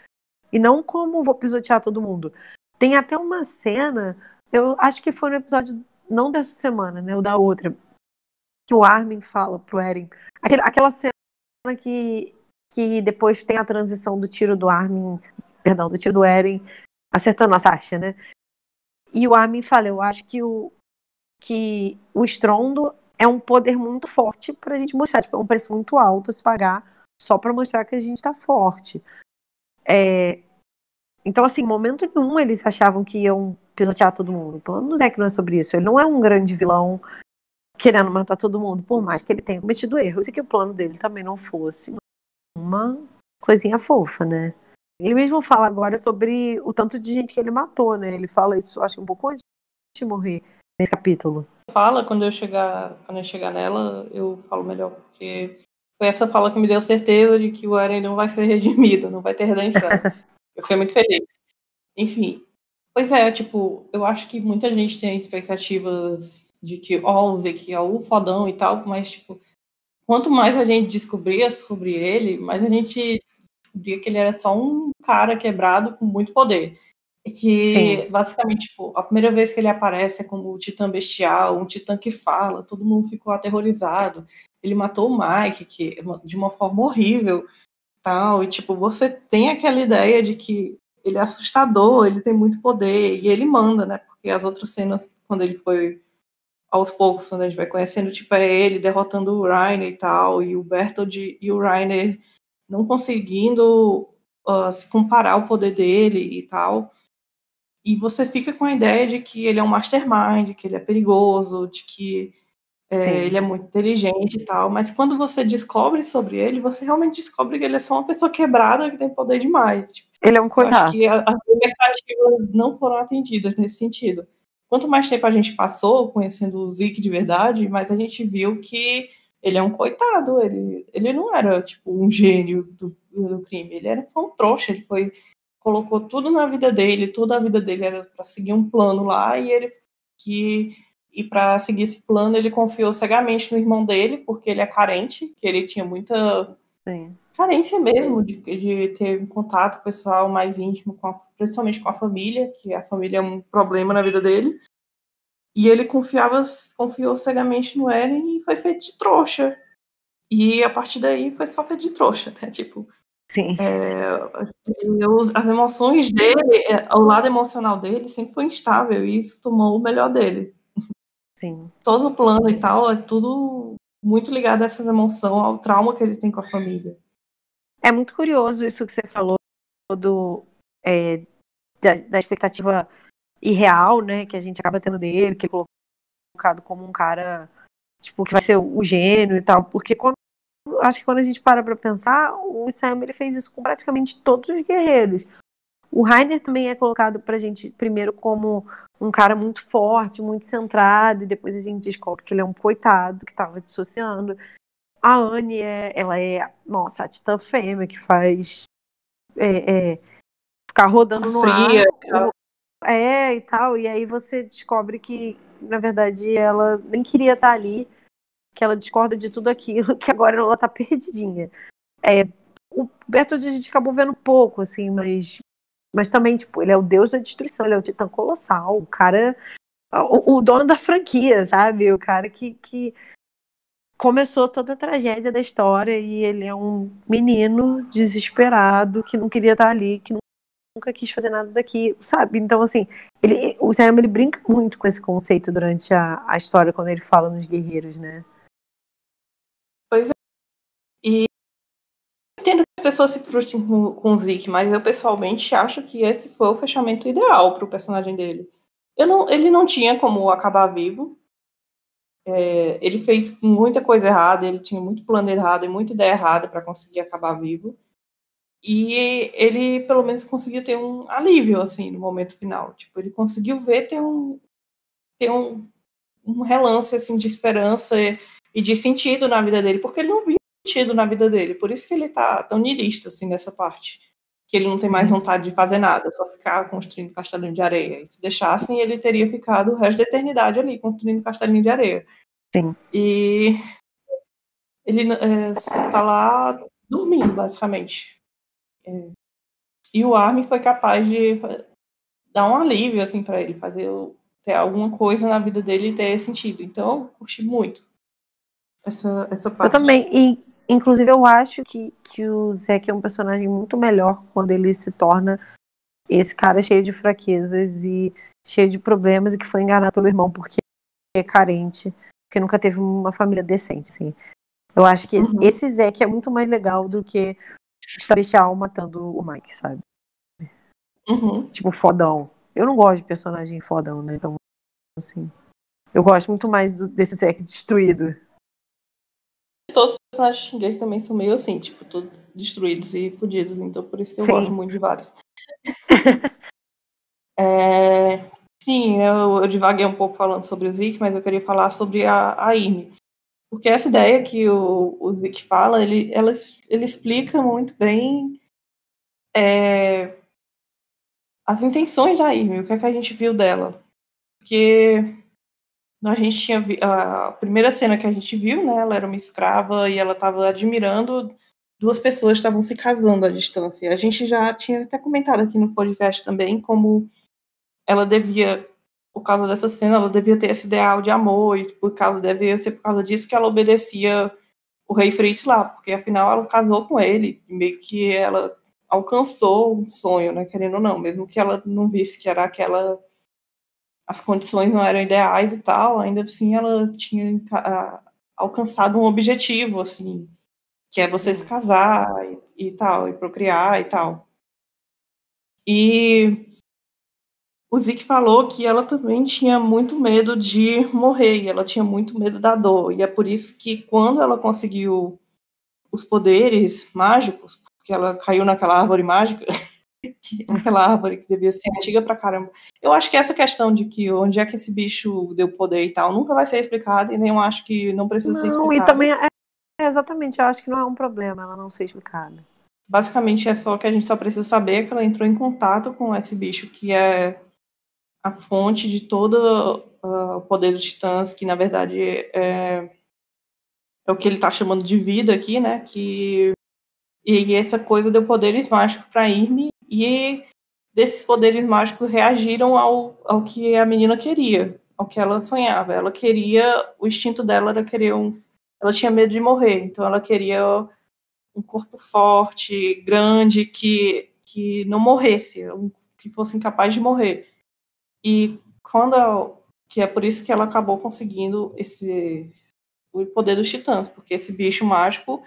E não como vou pisotear todo mundo. Tem até uma cena, eu acho que foi no episódio, não dessa semana, né? O da outra, que o Armin fala pro Eren. Aquela cena que depois tem a transição do tiro do Armin, perdão, do tiro do Eren acertando a Sasha, né? E o Armin fala, eu acho que o estrondo é um poder muito forte pra gente mostrar, tipo, é um preço muito alto a se pagar só pra mostrar que a gente tá forte. Então, assim, em momento nenhum eles achavam que iam pisotear todo mundo. O plano do Zack não é sobre isso. Ele não é um grande vilão querendo matar todo mundo, por mais que ele tenha cometido erros e que o plano dele também não fosse uma coisinha fofa, né? Ele mesmo fala agora sobre o tanto de gente que ele matou, né? Ele fala isso, acho que um pouco antes de morrer, nesse capítulo. Fala, quando eu chegar nela, eu falo melhor, porque foi essa fala que me deu certeza de que o Eren não vai ser redimido, não vai ter redenção. Eu fiquei muito feliz. Enfim, pois é, tipo, eu acho que muita gente tem expectativas de que, ó, o Zeke é o fodão e tal, mas, tipo, quanto mais a gente descobria sobre ele, mais a gente descobria que ele era só um cara quebrado com muito poder. E que, Sim. basicamente, tipo, a primeira vez que ele aparece é como o Titã Bestial, um Titã que fala, todo mundo ficou aterrorizado. Ele matou o Mike, que de uma forma horrível, tal, e, tipo, você tem aquela ideia de que ele é assustador, ele tem muito poder, e ele manda, né, porque as outras cenas, quando ele foi aos poucos, quando a gente vai conhecendo, tipo, é ele derrotando o Reiner e tal, e o Bertold e o Reiner não conseguindo se comparar ao poder dele e tal. E você fica com a ideia de que ele é um mastermind, que ele é perigoso, de que ele é muito inteligente e tal, mas quando você descobre sobre ele, você realmente descobre que ele é só uma pessoa quebrada que tem poder demais. Tipo, Ele é um eu acho coitado. que as expectativas não foram atendidas nesse sentido. Quanto mais tempo a gente passou conhecendo o Zeke de verdade, mais a gente viu que ele é um coitado. Ele não era, tipo, um gênio do crime. Foi um trouxa. Colocou tudo na vida dele. Toda a vida dele era para seguir um plano lá. E para seguir esse plano, ele confiou cegamente no irmão dele, porque ele é carente, que ele tinha muita carência mesmo de ter um contato pessoal mais íntimo, principalmente com a família, que a família é um problema na vida dele. E ele confiou cegamente no Eren e foi feito de trouxa. E a partir daí foi só feito de trouxa, né? Tipo, Sim. As emoções dele, o lado emocional dele sempre foi instável e isso tomou o melhor dele. Sim. Todo o plano e tal é tudo muito ligado a essa emoção, ao trauma que ele tem com a família. É muito curioso isso que você falou da expectativa irreal, né, que a gente acaba tendo dele, que é colocado como um cara, tipo, que vai ser o gênio e tal, porque acho que quando a gente para pra pensar, o Sam, ele fez isso com praticamente todos os guerreiros. O Reiner também é colocado pra gente primeiro como um cara muito forte, muito centrado, e depois a gente descobre que ele é um coitado que tava dissociando. A Anne, ela é, nossa, a titã fêmea que faz ficar rodando no Fria. ar. E tal, e aí você descobre que, na verdade, ela nem queria estar ali, que ela discorda de tudo aquilo, que agora ela tá perdidinha. O Bertold a gente acabou vendo pouco, assim, mas também, tipo, ele é o deus da destruição, ele é o titã colossal, o cara, o dono da franquia, sabe? O cara que começou toda a tragédia da história e ele é um menino desesperado que não queria estar ali, que nunca quis fazer nada daqui, sabe? Então, assim, o Sam ele brinca muito com esse conceito durante a história, quando ele fala nos guerreiros, né? Pois é. E eu entendo que as pessoas se frustrem com o Zeke, mas eu pessoalmente acho que esse foi o fechamento ideal para o personagem dele. Ele não tinha como acabar vivo. Ele fez muita coisa errada, ele tinha muito plano errado e muita ideia errada para conseguir acabar vivo. E ele, pelo menos, conseguiu ter um alívio, assim, no momento final. Tipo, ele conseguiu ver ter um relance, assim, de esperança e de sentido na vida dele, porque ele não via sentido na vida dele. Por isso que ele tá tão niilista, assim, nessa parte. Que ele não tem mais vontade de fazer nada, só ficar construindo castelinho de areia. E se deixassem, ele teria ficado o resto da eternidade ali, construindo castelinho de areia. Sim. E ele tá lá dormindo, basicamente. E o Armin foi capaz de dar um alívio, assim, para ele, ter alguma coisa na vida dele e ter sentido. Então, eu curti muito essa parte. Eu também, e inclusive eu acho que o Zack é um personagem muito melhor quando ele se torna esse cara cheio de fraquezas e cheio de problemas e que foi enganado pelo irmão porque é carente, porque nunca teve uma família decente, assim. Eu acho que esse Zack é muito mais legal do que o bestial matando o Mike, sabe? Tipo, fodão. Eu não gosto de personagem fodão, né? Então, assim, eu gosto muito mais desse Zack destruído. Todos os personagens de Shingeki também são meio assim, tipo, todos destruídos e fodidos, então por isso que eu gosto muito de vários. Sim, eu divaguei um pouco falando sobre o Zeke, mas eu queria falar sobre a Irme. Porque essa ideia que o Zeke fala, ele explica muito bem as intenções da Irme, o que é que a gente viu dela. Porque a gente tinha a primeira cena que a gente viu, né, ela era uma escrava e ela estava admirando duas pessoas que estavam se casando à distância. A gente já tinha até comentado aqui no podcast também como ela devia, por causa dessa cena, ela devia ter esse ideal de amor e devia ser por causa disso que ela obedecia o rei Fritz lá, porque afinal ela casou com ele, meio que ela alcançou um sonho, né, querendo ou não, mesmo que ela não visse que era as condições não eram ideais e tal, ainda assim ela tinha alcançado um objetivo, assim, que é você se casar e tal, e procriar e tal. E o Zeke falou que ela também tinha muito medo de morrer, e ela tinha muito medo da dor, e é por isso que quando ela conseguiu os poderes mágicos, porque ela caiu naquela árvore mágica, aquela árvore que devia ser antiga pra caramba. Eu acho que essa questão de que onde é que esse bicho deu poder e tal, nunca vai ser explicada, e nem eu acho que não precisa ser explicada. E também, exatamente, eu acho que não é um problema ela não ser explicada. Basicamente, é só que a gente só precisa saber que ela entrou em contato com esse bicho, que é a fonte de todo o poder dos titãs, que na verdade é o que ele tá chamando de vida aqui, né, e essa coisa deu poderes mágicos para Irme, e desses poderes mágicos reagiram ao que a menina queria, ao que ela sonhava. Ela queria, o instinto dela era querer ela tinha medo de morrer, então ela queria um corpo forte, grande, que não morresse, que fosse incapaz de morrer. E que é por isso que ela acabou conseguindo o poder dos titãs, porque esse bicho mágico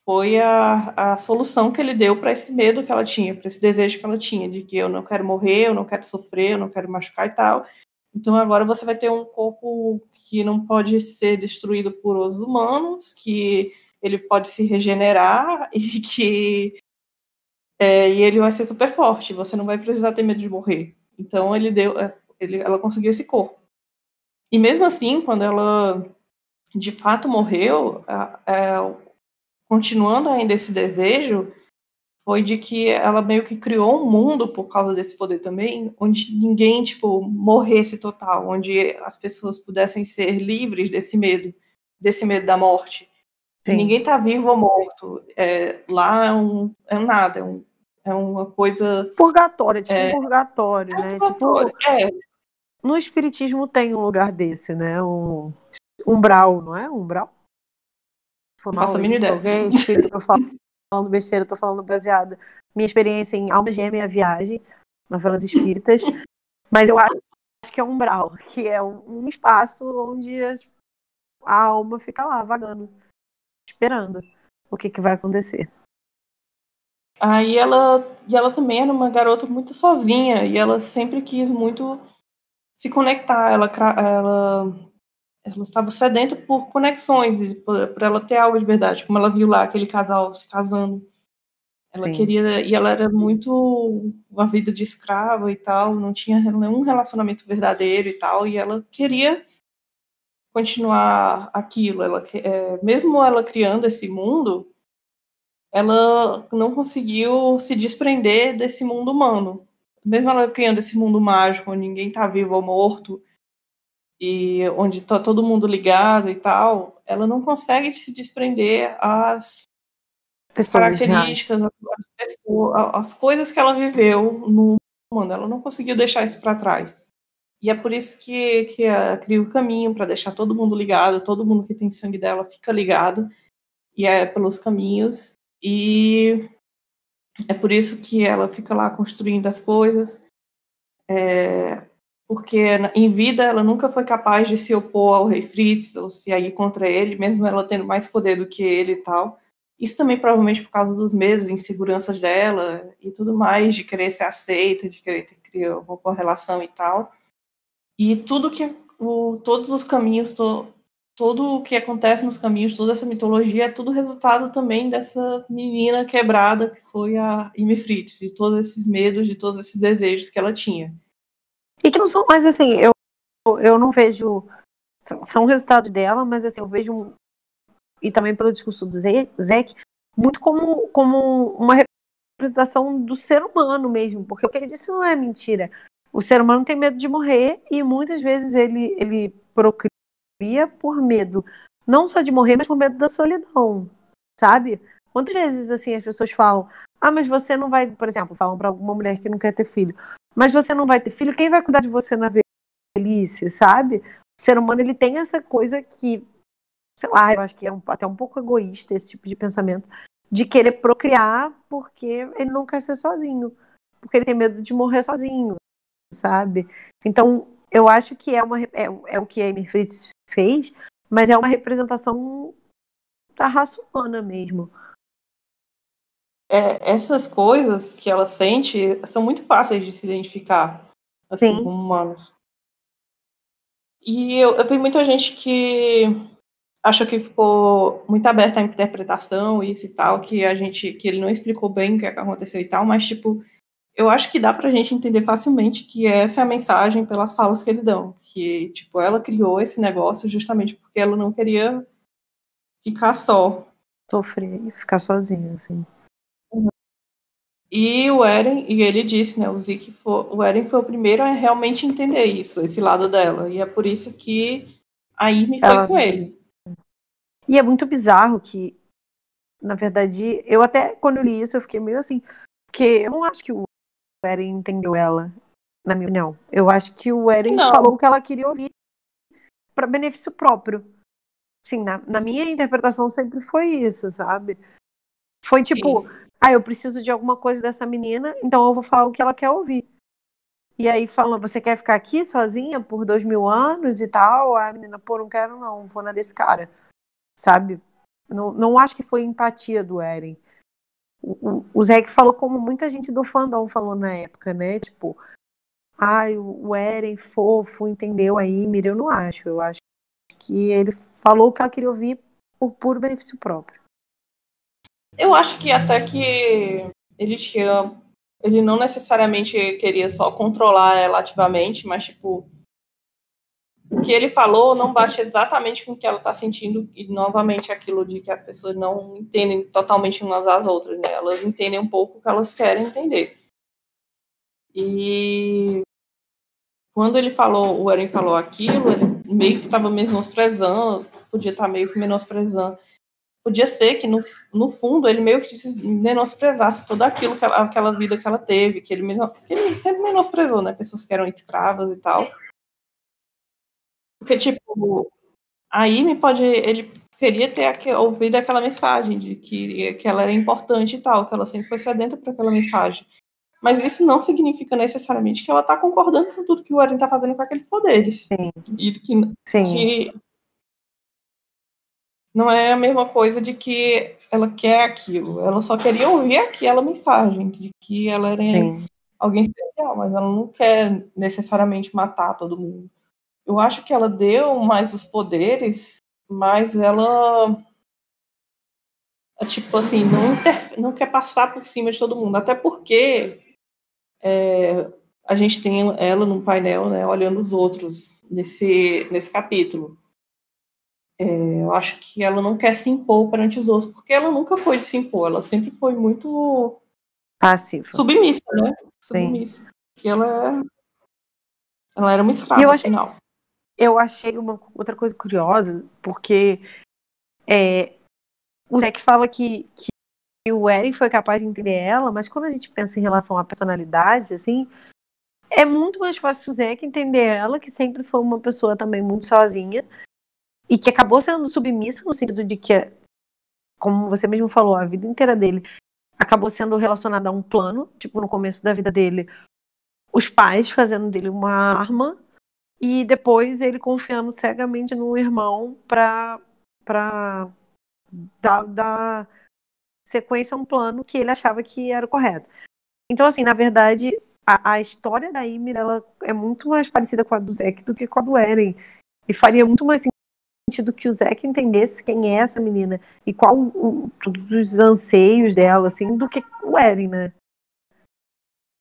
foi a solução que ele deu para esse medo que ela tinha, para esse desejo que ela tinha, de que eu não quero morrer, eu não quero sofrer, eu não quero machucar e tal. Então agora você vai ter um corpo que não pode ser destruído por os humanos, que ele pode se regenerar e que e ele vai ser super forte, você não vai precisar ter medo de morrer. Então ela conseguiu esse corpo. E mesmo assim, quando ela de fato morreu, continuando ainda esse desejo, foi de que ela meio que criou um mundo por causa desse poder também, onde ninguém, tipo, morresse total, onde as pessoas pudessem ser livres desse medo da morte. E Sim. ninguém tá vivo ou morto. Lá é um nada, é uma coisa... Purgatório, tipo um purgatório, né? Purgatório. Tipo, no espiritismo tem um lugar desse, né? Um umbral, não é? Umbral? Foi Não faço mal a aí. mínima Se ideia. alguém espírita, eu falando besteira, eu tô falando baseada minha experiência em Alma Gêmea e a Viagem, novelas espíritas. Mas eu acho que é um umbral, que é um espaço onde a alma fica lá, vagando, esperando o que vai acontecer. Aí ela também era uma garota muito sozinha, e ela sempre quis muito se conectar. Ela estava sedenta por conexões, por ela ter algo de verdade. Como ela viu lá aquele casal se casando. Ela Sim. queria, e ela era muito uma vida de escrava e tal, não tinha nenhum relacionamento verdadeiro e tal, e ela queria continuar aquilo. Mesmo ela criando esse mundo, ela não conseguiu se desprender desse mundo humano. Mesmo ela criando esse mundo mágico, onde ninguém está vivo ou morto, e onde está todo mundo ligado e tal, ela não consegue se desprender as Pessoas reais. características, as pessoas, as coisas que ela viveu no mundo. Ela não conseguiu deixar isso para trás. E é por isso que ela cria o caminho para deixar todo mundo ligado, todo mundo que tem sangue dela fica ligado, e é pelos caminhos. E é por isso que ela fica lá construindo as coisas, porque em vida ela nunca foi capaz de se opor ao rei Fritz ou se ir contra ele, mesmo ela tendo mais poder do que ele e tal. Isso também provavelmente por causa dos medos, inseguranças dela e tudo mais, de querer ser aceita, de querer ter uma correlação e tal. E todos os caminhos, todo o que acontece nos caminhos, toda essa mitologia é tudo resultado também dessa menina quebrada que foi a Imifrit, de todos esses medos, de todos esses desejos que ela tinha. E que não são mais assim, eu não vejo. São resultados dela, mas assim, eu vejo. E também pelo discurso do Zeke, muito como uma representação do ser humano mesmo, porque o que ele disse não é mentira. O ser humano tem medo de morrer e muitas vezes ele procria por medo, não só de morrer, mas por medo da solidão, sabe? Quantas vezes assim as pessoas falam, mas você não vai, por exemplo, falam para alguma mulher que não quer ter filho, mas você não vai ter filho, quem vai cuidar de você na velhice, sabe? O ser humano ele tem essa coisa que, sei lá, eu acho que é até um pouco egoísta esse tipo de pensamento, de querer procriar porque ele não quer ser sozinho, porque ele tem medo de morrer sozinho, sabe? Então, eu acho que é o que a Amy Fritz fez, mas é uma representação da raça humana mesmo. Essas coisas que ela sente são muito fáceis de se identificar, assim, Sim. como humanos. E eu vi muita gente que acha que ficou muito aberta à interpretação, isso e tal, que ele não explicou bem o que aconteceu e tal, mas, tipo, eu acho que dá pra gente entender facilmente que essa é a mensagem pelas falas que eles dão, que, tipo, ela criou esse negócio justamente porque ela não queria ficar só. Sofrer e ficar sozinha, assim. E ele disse, né, o Eren foi o primeiro a realmente entender isso, esse lado dela, e é por isso que a Amy foi com ele. E é muito bizarro que, na verdade, eu até, quando eu li isso, eu fiquei meio assim, porque eu não acho que o Eren entendeu ela, na minha opinião. Eu acho que o Eren falou Não, o que ela queria ouvir para benefício próprio. Sim, na minha interpretação sempre foi isso, sabe? Foi tipo, sim. eu preciso de alguma coisa dessa menina, então eu vou falar o que ela quer ouvir. E aí falou, você quer ficar aqui sozinha por 2000 anos e tal? A menina, pô, não quero não, vou na desse cara, sabe? Não acho que foi empatia do Eren. O Zeke falou como muita gente do fandom falou na época, né? Tipo, o Eren fofo, entendeu aí, Mira, eu não acho. Eu acho que ele falou o que ela queria ouvir por puro benefício próprio. Eu acho que até que ele não necessariamente queria só controlar ela ativamente, mas, tipo, o que ele falou não bate exatamente com o que ela está sentindo, e novamente aquilo de que as pessoas não entendem totalmente umas às outras, né? Elas entendem um pouco o que elas querem entender. E quando o Eren falou aquilo, ele meio que estava menosprezando, podia estar meio que menosprezando. Podia ser que, no fundo, ele meio que menosprezasse tudo aquilo, aquela vida que ela teve, que ele sempre menosprezou, né? Pessoas que eram escravas e tal. Porque, tipo, aí ele queria ter ouvido aquela mensagem de que ela era importante e tal, que ela sempre foi sedenta por aquela mensagem. Mas isso não significa necessariamente que ela está concordando com tudo que o Eren está fazendo com aqueles poderes. Sim. E que não é a mesma coisa de que ela quer aquilo. Ela só queria ouvir aquela mensagem de que ela era alguém especial, mas ela não quer necessariamente matar todo mundo. Eu acho que ela deu mais os poderes, mas ela, tipo assim, não quer passar por cima de todo mundo. Até porque a gente tem ela no painel, né, olhando os outros nesse capítulo. Eu acho que ela não quer se impor perante os outros, porque ela nunca foi de se impor, ela sempre foi muito passiva. Submissa, né? Submissa. Sim. Que ela era uma escrava, afinal. Eu achei uma outra coisa curiosa, porque o Zack fala que o Eren foi capaz de entender ela, mas quando a gente pensa em relação à personalidade, assim, é muito mais fácil o Zack entender ela, que sempre foi uma pessoa também muito sozinha, e que acabou sendo submissa no sentido de que, como você mesmo falou, a vida inteira dele acabou sendo relacionada a um plano, tipo, no começo da vida dele, os pais fazendo dele uma arma, e depois ele confiando cegamente no irmão pra dar sequência a um plano que ele achava que era o correto. Então, assim, na verdade, a história da Ymir, ela é muito mais parecida com a do Zack do que com a do Eren. E faria muito mais sentido que o Zack entendesse quem é essa menina e todos os anseios dela, assim, do que o Eren, né?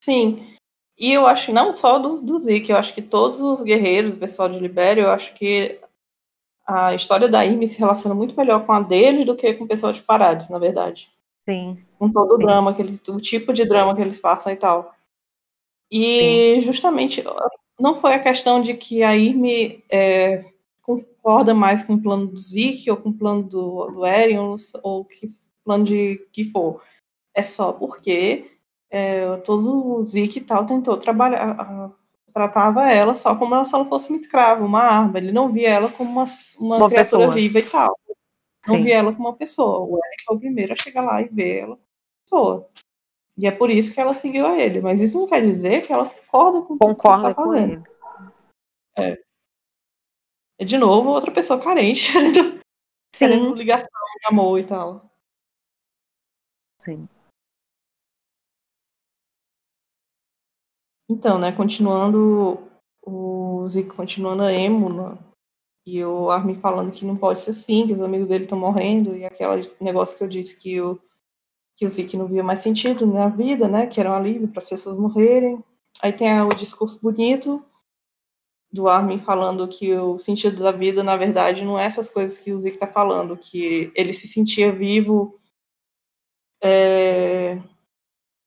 Sim. E eu acho, não só do Zeke, eu acho que todos os guerreiros, o pessoal de Libéria, eu acho que a história da Ymir se relaciona muito melhor com a deles do que com o pessoal de Parades, na verdade. Sim. Com todo o drama, o tipo de drama que eles passam e tal. E justamente, não foi a questão de que a Ymir concorda mais com o plano do Zeke ou com o plano do Eren ou que plano de que for. É só porque todo o Zeke e tal tentou tratava ela só como se ela fosse uma escrava, uma arma. Ele não via ela como uma criatura pessoa viva e tal. Não via ela como uma pessoa. O Eren foi o primeiro a chegar lá e ver ela como pessoa. E é por isso que ela seguiu a ele. Mas isso não quer dizer que ela concorda com tudo que ele tá fazendo. É de novo outra pessoa carente, querendo ligação, amor e tal. Sim. Então, né, continuando o Zico continuando a emo, né, e o Armin falando que não pode ser assim, que os amigos dele estão morrendo, e aquele negócio que eu disse que o Zeke não via mais sentido na vida, né, que era um alívio para as pessoas morrerem. Aí tem o discurso bonito do Armin falando que o sentido da vida, na verdade, não é essas coisas que o Zeke está falando, que ele se sentia vivo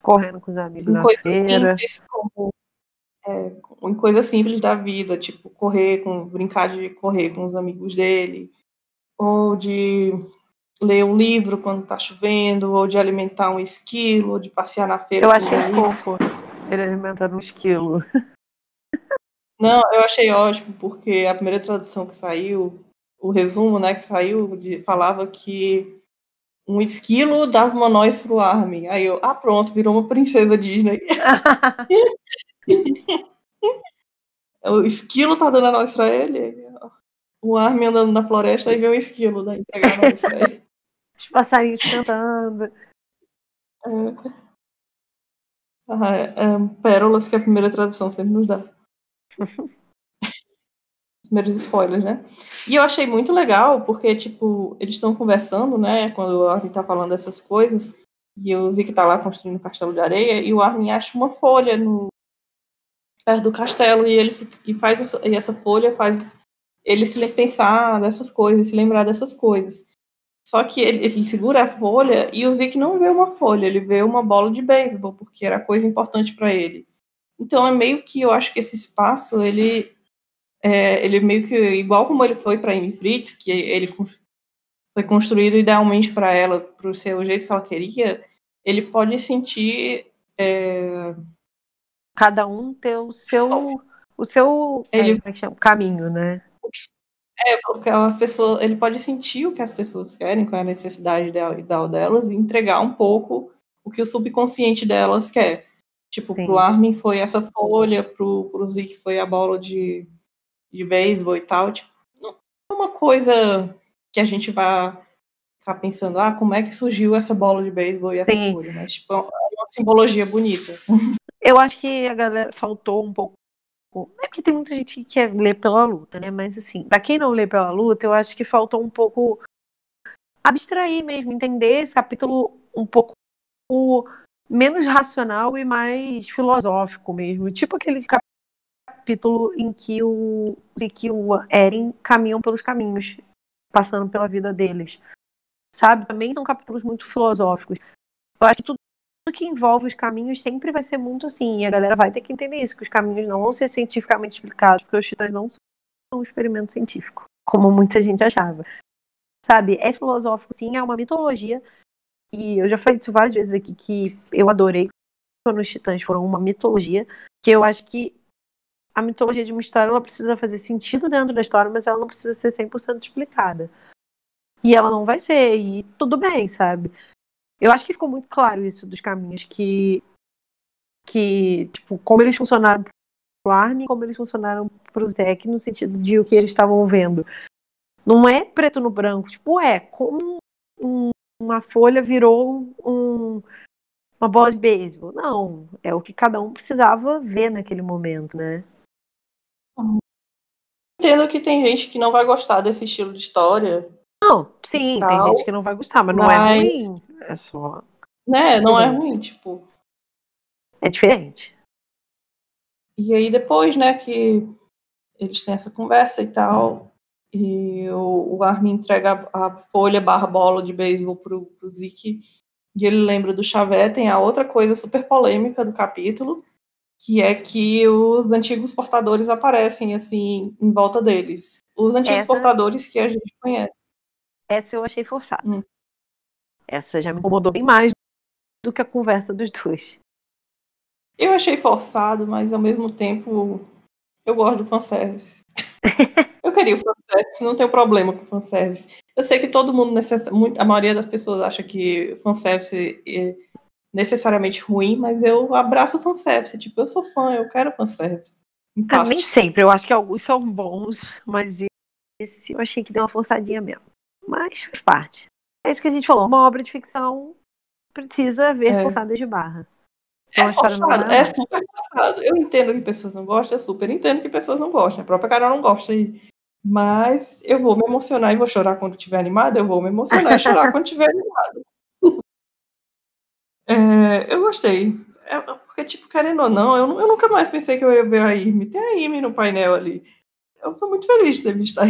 correndo com os amigos na feira. Simples, em coisas simples da vida, tipo brincar de correr com os amigos dele, ou de ler um livro quando tá chovendo, ou de alimentar um esquilo, ou de passear na feira. Eu achei fofo ele alimentando um esquilo. Não, eu achei ótimo, porque a primeira tradução que saiu, o resumo, né, que saiu, falava que um esquilo dava uma noz pro Armin. Aí eu, pronto, virou uma princesa Disney. O esquilo tá dando a noz pra ele. O Armin andando na floresta e vê um esquilo, né, entregar a noz pra ele. Os passarinhos cantando. Pérolas que a primeira tradução sempre nos dá. Primeiros spoilers, né? E eu achei muito legal, porque, tipo, eles estão conversando, né, quando a gente tá falando dessas coisas, E o Zeke tá lá construindo o castelo de areia e o Armin acha uma folha perto do castelo e ele e essa folha faz ele se pensar dessas coisas, se lembrar dessas coisas. Só que ele segura a folha e o Zeke não vê uma folha, ele vê uma bola de beisebol, porque era coisa importante para ele. Então é meio que eu acho que esse espaço ele meio que igual como ele foi para Amy Fritz, que ele foi construído idealmente para ela, para ser o jeito que ela queria, ele pode sentir Cada um ter o seu ele como é que chama? Caminho, né? porque as pessoas, ele pode sentir o que as pessoas querem, qual é a necessidade ideal delas, e entregar um pouco o que o subconsciente delas quer. Tipo, Sim. pro Armin foi essa folha, pro Zeke foi a bola de beisebol e tal. Tipo, não é uma coisa que a gente vai ficar pensando, como é que surgiu essa bola de beisebol e essa folha? Mas, tipo, é uma simbologia bonita. Eu acho que a galera faltou um pouco. É porque tem muita gente que quer ler pela luta, né? Mas, assim, pra quem não lê pela luta, eu acho que faltou um pouco abstrair mesmo, entender esse capítulo um pouco menos racional e mais filosófico mesmo. Tipo aquele capítulo em que o Eren caminham pelos caminhos, passando pela vida deles. Sabe? Também são capítulos muito filosóficos. Eu acho que tudo que envolve os caminhos sempre vai ser muito assim, e a galera vai ter que entender isso, que os caminhos não vão ser cientificamente explicados, porque os titãs não são um experimento científico, como muita gente achava. Sabe? É filosófico, sim, é uma mitologia, e eu já falei isso várias vezes aqui, que eu adorei quando os titãs foram uma mitologia, que eu acho que a mitologia de uma história, ela precisa fazer sentido dentro da história, mas ela não precisa ser 100% explicada. E ela não vai ser, e tudo bem, sabe? Eu acho que ficou muito claro isso dos caminhos, que tipo, como eles funcionaram pro Armin, como eles funcionaram pro Zack, no sentido de o que eles estavam vendo. Não é preto no branco, tipo, como uma folha virou uma bola de beisebol. Não, é o que cada um precisava ver naquele momento, né? Entendo que tem gente que não vai gostar desse estilo de história. Não, sim, tem gente que não vai gostar, mas não é ruim. É só. Né, não é ruim, tipo. É diferente. E aí depois, né, que eles têm essa conversa e tal, e o Armin entrega a folha barra bola de beisebol pro Zeke, e ele lembra do Xavier. Tem a outra coisa super polêmica do capítulo, que é que os antigos portadores aparecem, assim, em volta deles. Os antigos portadores que a gente conhece. Essa eu achei forçada. Essa já me incomodou bem mais do que a conversa dos dois. Eu achei forçado, mas ao mesmo tempo eu gosto do fanservice. Eu queria o fanservice, não tenho problema com o fanservice. Eu sei que todo mundo, a maioria das pessoas acha que fanservice é necessariamente ruim, mas eu abraço o fanservice. Tipo, eu sou fã, eu quero fanservice. Nem sempre, eu acho que alguns são bons, mas esse eu achei que deu uma forçadinha mesmo. Mas faz parte. É isso que a gente falou, uma obra de ficção precisa ver forçadas de barra. É forçado, é super forçado. Eu entendo que pessoas não gostam, eu super entendo que pessoas não gostam. A própria Carol não gosta aí. Mas eu vou me emocionar e vou chorar quando estiver animada, eu vou me emocionar e chorar quando estiver animada. Eu gostei. Porque, tipo, querendo ou não, eu nunca mais pensei que eu ia ver a Irmi. Tem a Irmi no painel ali. Eu tô muito feliz de ter visto a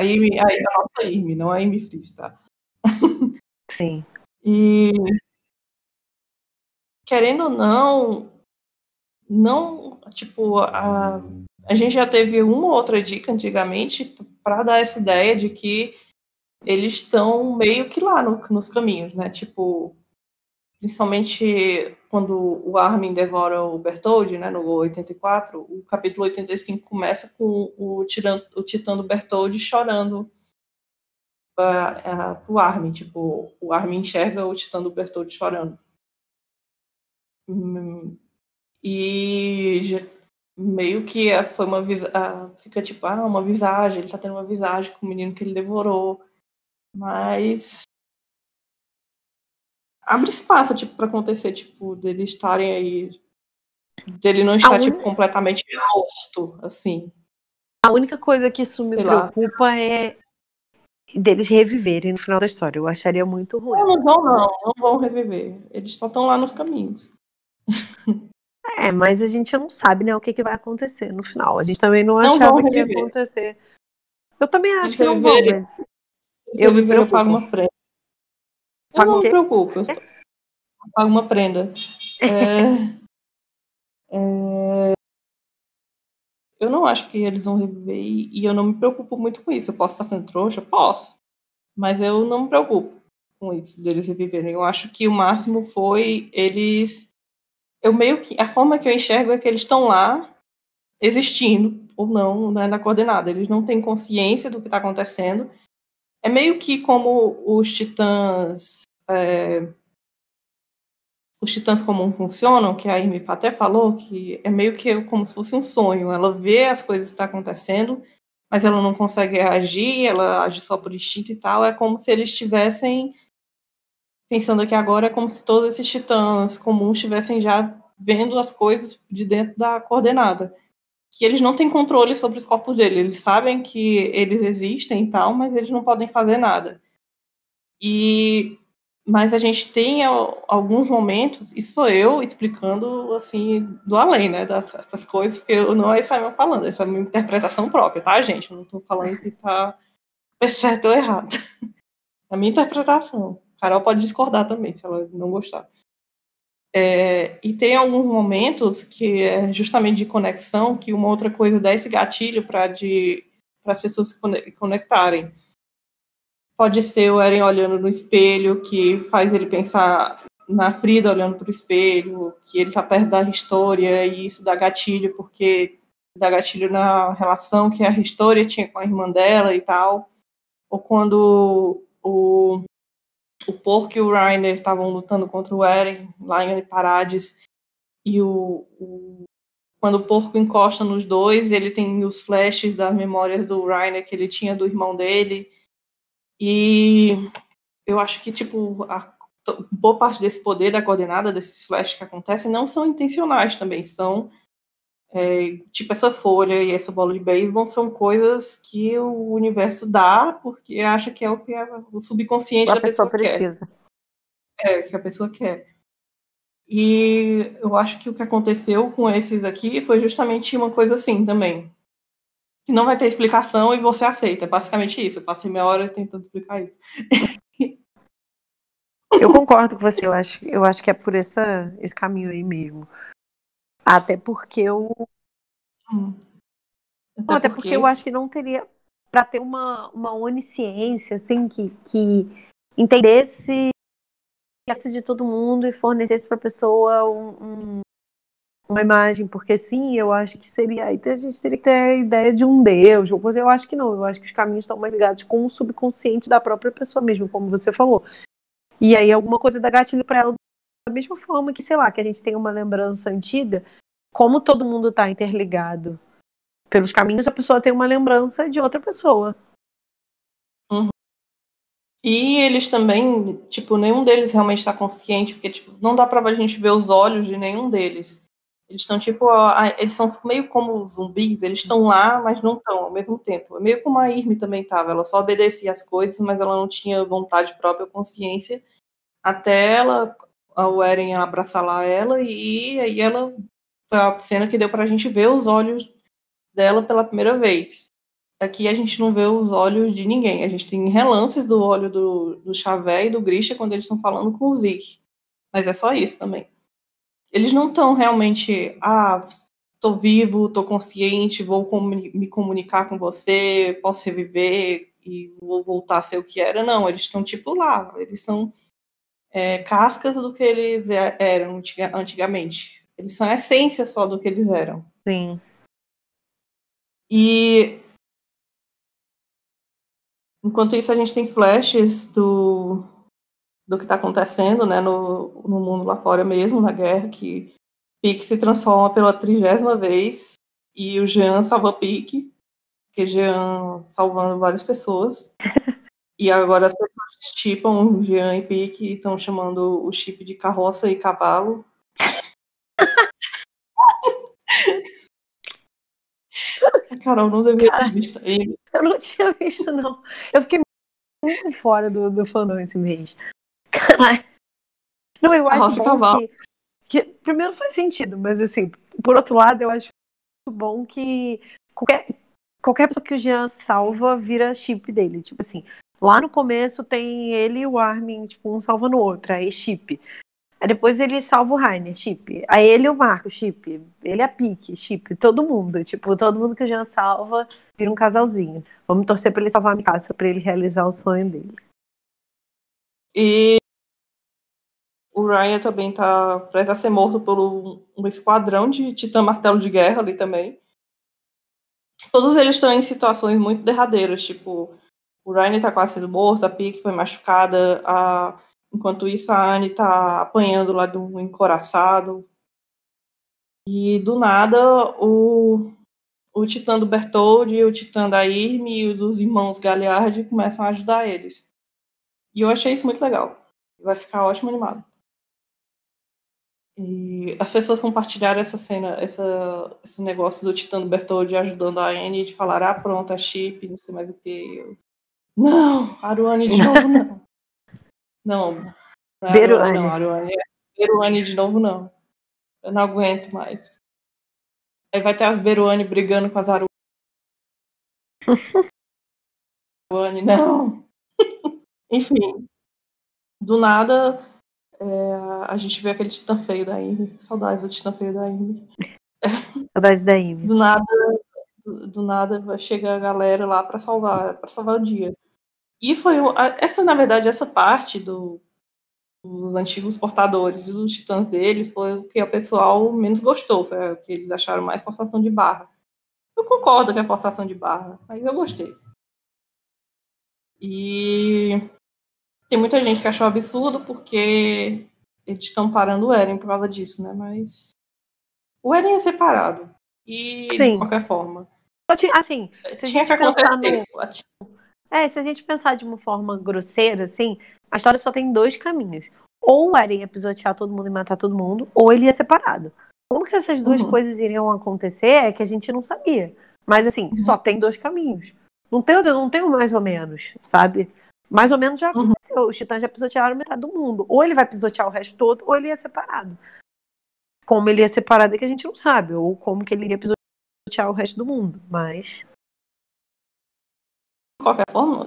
Irmi. A nossa Irmi, não a Irmi Fritz, tá? Sim. E querendo ou não, tipo, a gente já teve uma ou outra dica antigamente para dar essa ideia de que eles estão meio que lá nos caminhos, né? Tipo, principalmente quando o Armin devora o Bertholdt, né, no 84, o capítulo 85 começa com o Titã do Bertholdt chorando pro Armin, tipo, o Armin enxerga o Titã do Bertholdt chorando. E meio que foi fica tipo, uma visagem, ele tá tendo uma visagem com o menino que ele devorou, mas abre espaço, tipo, pra acontecer, tipo, deles estarem aí, dele não estar, tipo, completamente morto, assim. A única coisa que isso me preocupa é deles reviverem no final da história. Eu acharia muito ruim. Não vão reviver. Eles só estão lá nos caminhos. Mas a gente não sabe, né, o que vai acontecer no final. A gente também não Não achava vão que ia reviver. acontecer. Eu também Se acho que eles não vão, reviverem, mas eu me eu pago preocupo. uma prenda. Eu Paga não o me quê? preocupo. Eu pago uma prenda. Eu não acho que eles vão reviver e eu não me preocupo muito com isso. Eu posso estar sendo trouxa? Posso. Mas eu não me preocupo com isso, deles reviverem. Eu acho que o máximo foi eles. Eu meio que. A forma que eu enxergo é que eles estão lá, existindo, ou não, né, na coordenada. Eles não têm consciência do que está acontecendo. É meio que como os titãs. Os titãs comum funcionam, que a Amy até falou, que é meio que como se fosse um sonho. Ela vê as coisas que estão acontecendo, mas ela não consegue reagir, ela age só por instinto e tal. É como se eles estivessem, pensando aqui agora, é como se todos esses titãs comuns estivessem já vendo as coisas de dentro da coordenada. Que eles não têm controle sobre os corpos deles. Eles sabem que eles existem e tal, mas eles não podem fazer nada. Mas a gente tem alguns momentos, e sou eu explicando, assim, do além, né, dessas coisas, porque não é isso aí eu falando, essa é a minha interpretação própria, tá, gente? Eu não tô falando que tá certo ou errado. É a minha interpretação. A Carol pode discordar também, se ela não gostar. E tem alguns momentos que é justamente de conexão, que uma outra coisa dá esse gatilho para as pessoas se conectarem. Pode ser o Eren olhando no espelho, que faz ele pensar na Frida olhando para o espelho, que ele está perto da Historia, e isso dá gatilho, porque dá gatilho na relação que a Historia tinha com a irmã dela e tal. Ou quando o Porco e o Reiner estavam lutando contra o Eren, lá em Parades, e quando o Porco encosta nos dois, ele tem os flashes das memórias do Reiner que ele tinha do irmão dele. E eu acho que, tipo, boa parte desse poder da coordenada, desses flashes que acontecem, não são intencionais também. São, tipo, essa folha e essa bola de beisebol são coisas que o universo dá porque acha que é o que o subconsciente A da pessoa pessoa quer. precisa. Que a pessoa quer. E eu acho que o que aconteceu com esses aqui foi justamente uma coisa assim também. Que não vai ter explicação e você aceita. É basicamente isso. Eu passei meia hora tentando explicar isso. Eu concordo com você, eu acho que é por esse caminho aí mesmo. Até porque até porque eu acho que não teria para ter uma onisciência assim que entendesse de todo mundo e fornecesse para a pessoa uma imagem, porque sim, eu acho que seria. Aí a gente teria que ter a ideia de um Deus, ou coisa. Eu acho que não, eu acho que os caminhos estão mais ligados com o subconsciente da própria pessoa mesmo, como você falou. E aí alguma coisa dá gatilho para ela da mesma forma que, sei lá, que a gente tem uma lembrança antiga, como todo mundo está interligado pelos caminhos, a pessoa tem uma lembrança de outra pessoa. Uhum. E eles também, tipo, nenhum deles realmente está consciente, porque, tipo, não dá pra gente ver os olhos de nenhum deles. Eles estão, tipo, eles são meio como zumbis, eles estão lá, mas não estão ao mesmo tempo. É meio como a Irme também estava, ela só obedecia as coisas, mas ela não tinha vontade própria ou consciência, até o Eren abraçar lá ela, e aí ela, foi a cena que deu pra gente ver os olhos dela pela primeira vez. Aqui a gente não vê os olhos de ninguém. A gente tem relances do olho do Xavier e do Grisha quando eles estão falando com o Zeke. Mas é só isso também. Eles não estão realmente, tô vivo, tô consciente, vou me comunicar com você, posso reviver e vou voltar a ser o que era. Não, eles estão tipo lá. Eles são cascas do que eles eram antigamente. Eles são a essência só do que eles eram. Sim. E enquanto isso, a gente tem flashes do que está acontecendo, né, no mundo lá fora mesmo, na guerra, que Pique se transforma pela 30ª vez e o Jean salva Pique, porque Jean salvando várias pessoas. E agora as pessoas chipam Jean e Pique e estão chamando o chip de carroça e cavalo. A Carol não deveria ter visto ele. Eu não tinha visto, não. Eu fiquei muito fora do fandom esse mês. Cara, não, eu acho Carroça e bom Cavalo. que primeiro faz sentido, mas assim, por outro lado, eu acho muito bom que qualquer pessoa que o Jean salva vira chip dele. Tipo assim, lá no começo tem ele e o Armin, tipo, um salvando o outro, aí chip. Aí depois ele salva o Rainer, chip. Aí ele e o Marco, chip. Ele e a Pique, chip. Todo mundo. Tipo, todo mundo que o Jean salva vira um casalzinho. Vamos torcer pra ele salvar a Mikasa, pra ele realizar o sonho dele. E o Ryan também tá prestes a ser morto por um esquadrão de Titã Martelo de Guerra ali também. Todos eles estão em situações muito derradeiras, tipo, o Ryan tá quase sendo morto, a Pique foi machucada, enquanto isso a Anne tá apanhando lá do encoraçado. E do nada o Titã do Bertoldi, o Titã da Irme e o dos irmãos Galliard começam a ajudar eles. E eu achei isso muito legal. Vai ficar ótimo animado. E as pessoas compartilharam essa cena, esse negócio do Titã do Bertoldi ajudando a Anne de falar, pronto, a chip, não sei mais o que. Não, Aruane de novo não. Não, não é Aruane não, Aruane é Beruane de novo não. Eu não aguento mais. Aí vai ter as Beruane brigando com as Aruane, não. Enfim, do nada a gente vê aquele Titã feio da Amy. Saudades do Titã feio da Amy. Saudades da Amy. Do nada chega a galera lá para salvar o dia. E foi na verdade, essa parte dos antigos portadores e dos titãs dele foi o que o pessoal menos gostou, foi o que eles acharam mais forçação de barra. Eu concordo que é forçação de barra, mas eu gostei. E tem muita gente que achou absurdo porque eles estão parando o Eren por causa disso, né? Mas o Eren é separado. E Sim. de qualquer forma. Assim, se tinha a gente que acontecer. Se a gente pensar de uma forma grosseira, assim, a história só tem dois caminhos. Ou o Eren ia pisotear todo mundo e matar todo mundo, ou ele ia separado. Como que essas duas coisas iriam acontecer é que a gente não sabia. Mas assim, só tem dois caminhos. Não tem um mais ou menos, sabe? Mais ou menos já aconteceu. Os titãs já pisotearam metade do mundo. Ou ele vai pisotear o resto todo, ou ele ia separado. Como ele ia separado é que a gente não sabe. Ou como que ele iria pisotear o resto do mundo. Mas... de qualquer forma,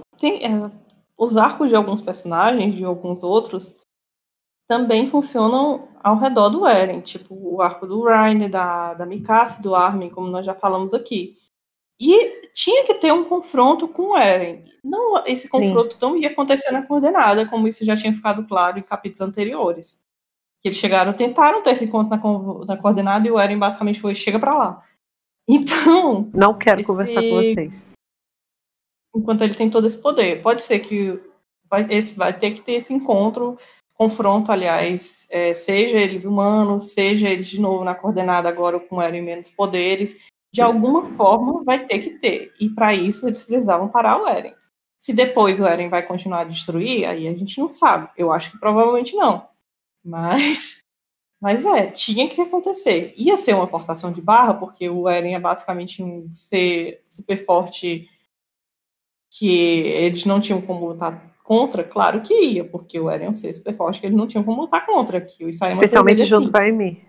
os arcos de alguns personagens, de alguns outros, também funcionam ao redor do Eren, tipo o arco do Reiner, da Mikasa, do Armin, como nós já falamos aqui. E tinha que ter um confronto com o Eren. Não, esse confronto não ia acontecer na coordenada, como isso já tinha ficado claro em capítulos anteriores. Que eles tentaram ter esse encontro na coordenada e o Eren basicamente foi, chega pra lá. Então... Não quero conversar com vocês. Enquanto ele tem todo esse poder. Pode ser que vai ter que ter esse confronto, aliás, seja eles humanos, seja eles de novo na coordenada agora com Eren menos poderes, de alguma forma vai ter que ter. E para isso eles precisavam parar o Eren. Se depois o Eren vai continuar a destruir, aí a gente não sabe. Eu acho que provavelmente não. Mas tinha que acontecer. Ia ser uma forçação de barra, porque o Eren é basicamente um ser super forte que eles não tinham como lutar contra, claro que ia, porque o Eren é um ser super forte que eles não tinham como lutar contra, que o Isayama especialmente junto com a Amy.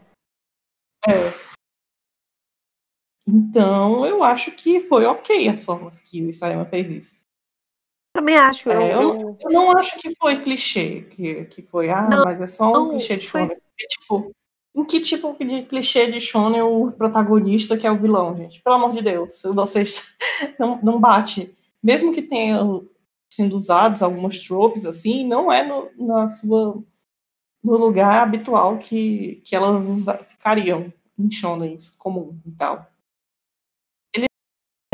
Então, eu acho que foi ok as formas que o Isayama fez isso. Também acho. Eu não acho que foi clichê, que foi, não, mas é só um clichê de shonen. Tipo, em que tipo de clichê de shonen o protagonista que é o vilão, gente? Pelo amor de Deus, vocês não bate. Mesmo que tenha sendo usados algumas tropes assim, não é no lugar habitual que elas ficariam em shonens comum e tal. Ele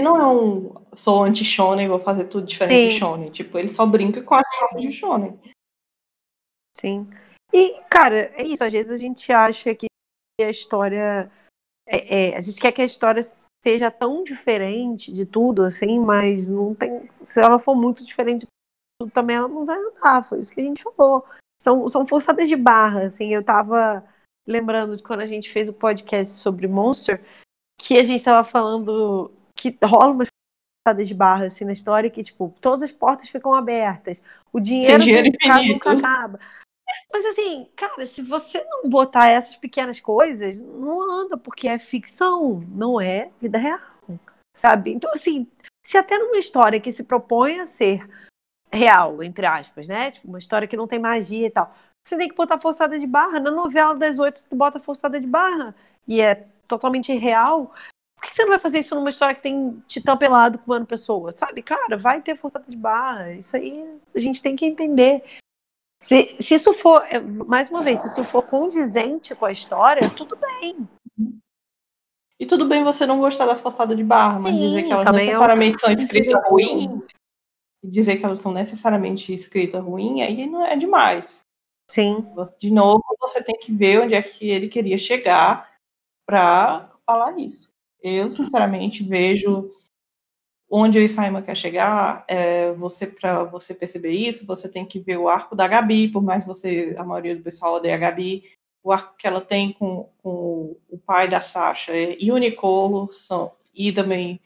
não é sou anti-shonen, vou fazer tudo diferente de shonen. Tipo, ele só brinca com as tropes de shonen. Sim. E, cara, é isso. Às vezes a gente acha que a história... a gente quer que a história seja tão diferente de tudo, assim, mas não tem... Se ela for muito diferente de tudo, também ela não vai andar. Foi isso que a gente falou. São forçadas de barra, assim. Eu tava lembrando de quando a gente fez o podcast sobre Monster, que a gente tava falando que rola umas de barra assim na história que, tipo, todas as portas ficam abertas, o Tem dinheiro dinheiro do cara infinito. nunca acaba. Mas assim, cara, se você não botar essas pequenas coisas, não anda, porque é ficção, não é vida real, sabe? Então, assim, se até numa história que se propõe a ser real, entre aspas, né? Tipo, uma história que não tem magia e tal, você tem que botar forçada de barra. Na novela das 8, tu bota forçada de barra e é totalmente real. Por que você não vai fazer isso numa história que tem Titã pelado comendo pessoas, sabe? Cara, vai ter forçada de barra. Isso aí a gente tem que entender. Se isso for, mais uma vez, se isso for condizente com a história, tudo bem. E tudo bem você não gostar das forçadas de barra, mas dizer que Sim, elas também é necessariamente são escritas direito ruim, dizer que elas são necessariamente escritas ruim, aí não é demais. Sim. De novo, você tem que ver onde é que ele queria chegar para falar isso. Eu, sinceramente, vejo onde o Isayama quer chegar. Para você perceber isso, você tem que ver o arco da Gabi, por mais que a maioria do pessoal odeia a Gabi, o arco que ela tem com o pai da Sasha e o Nicolo, e também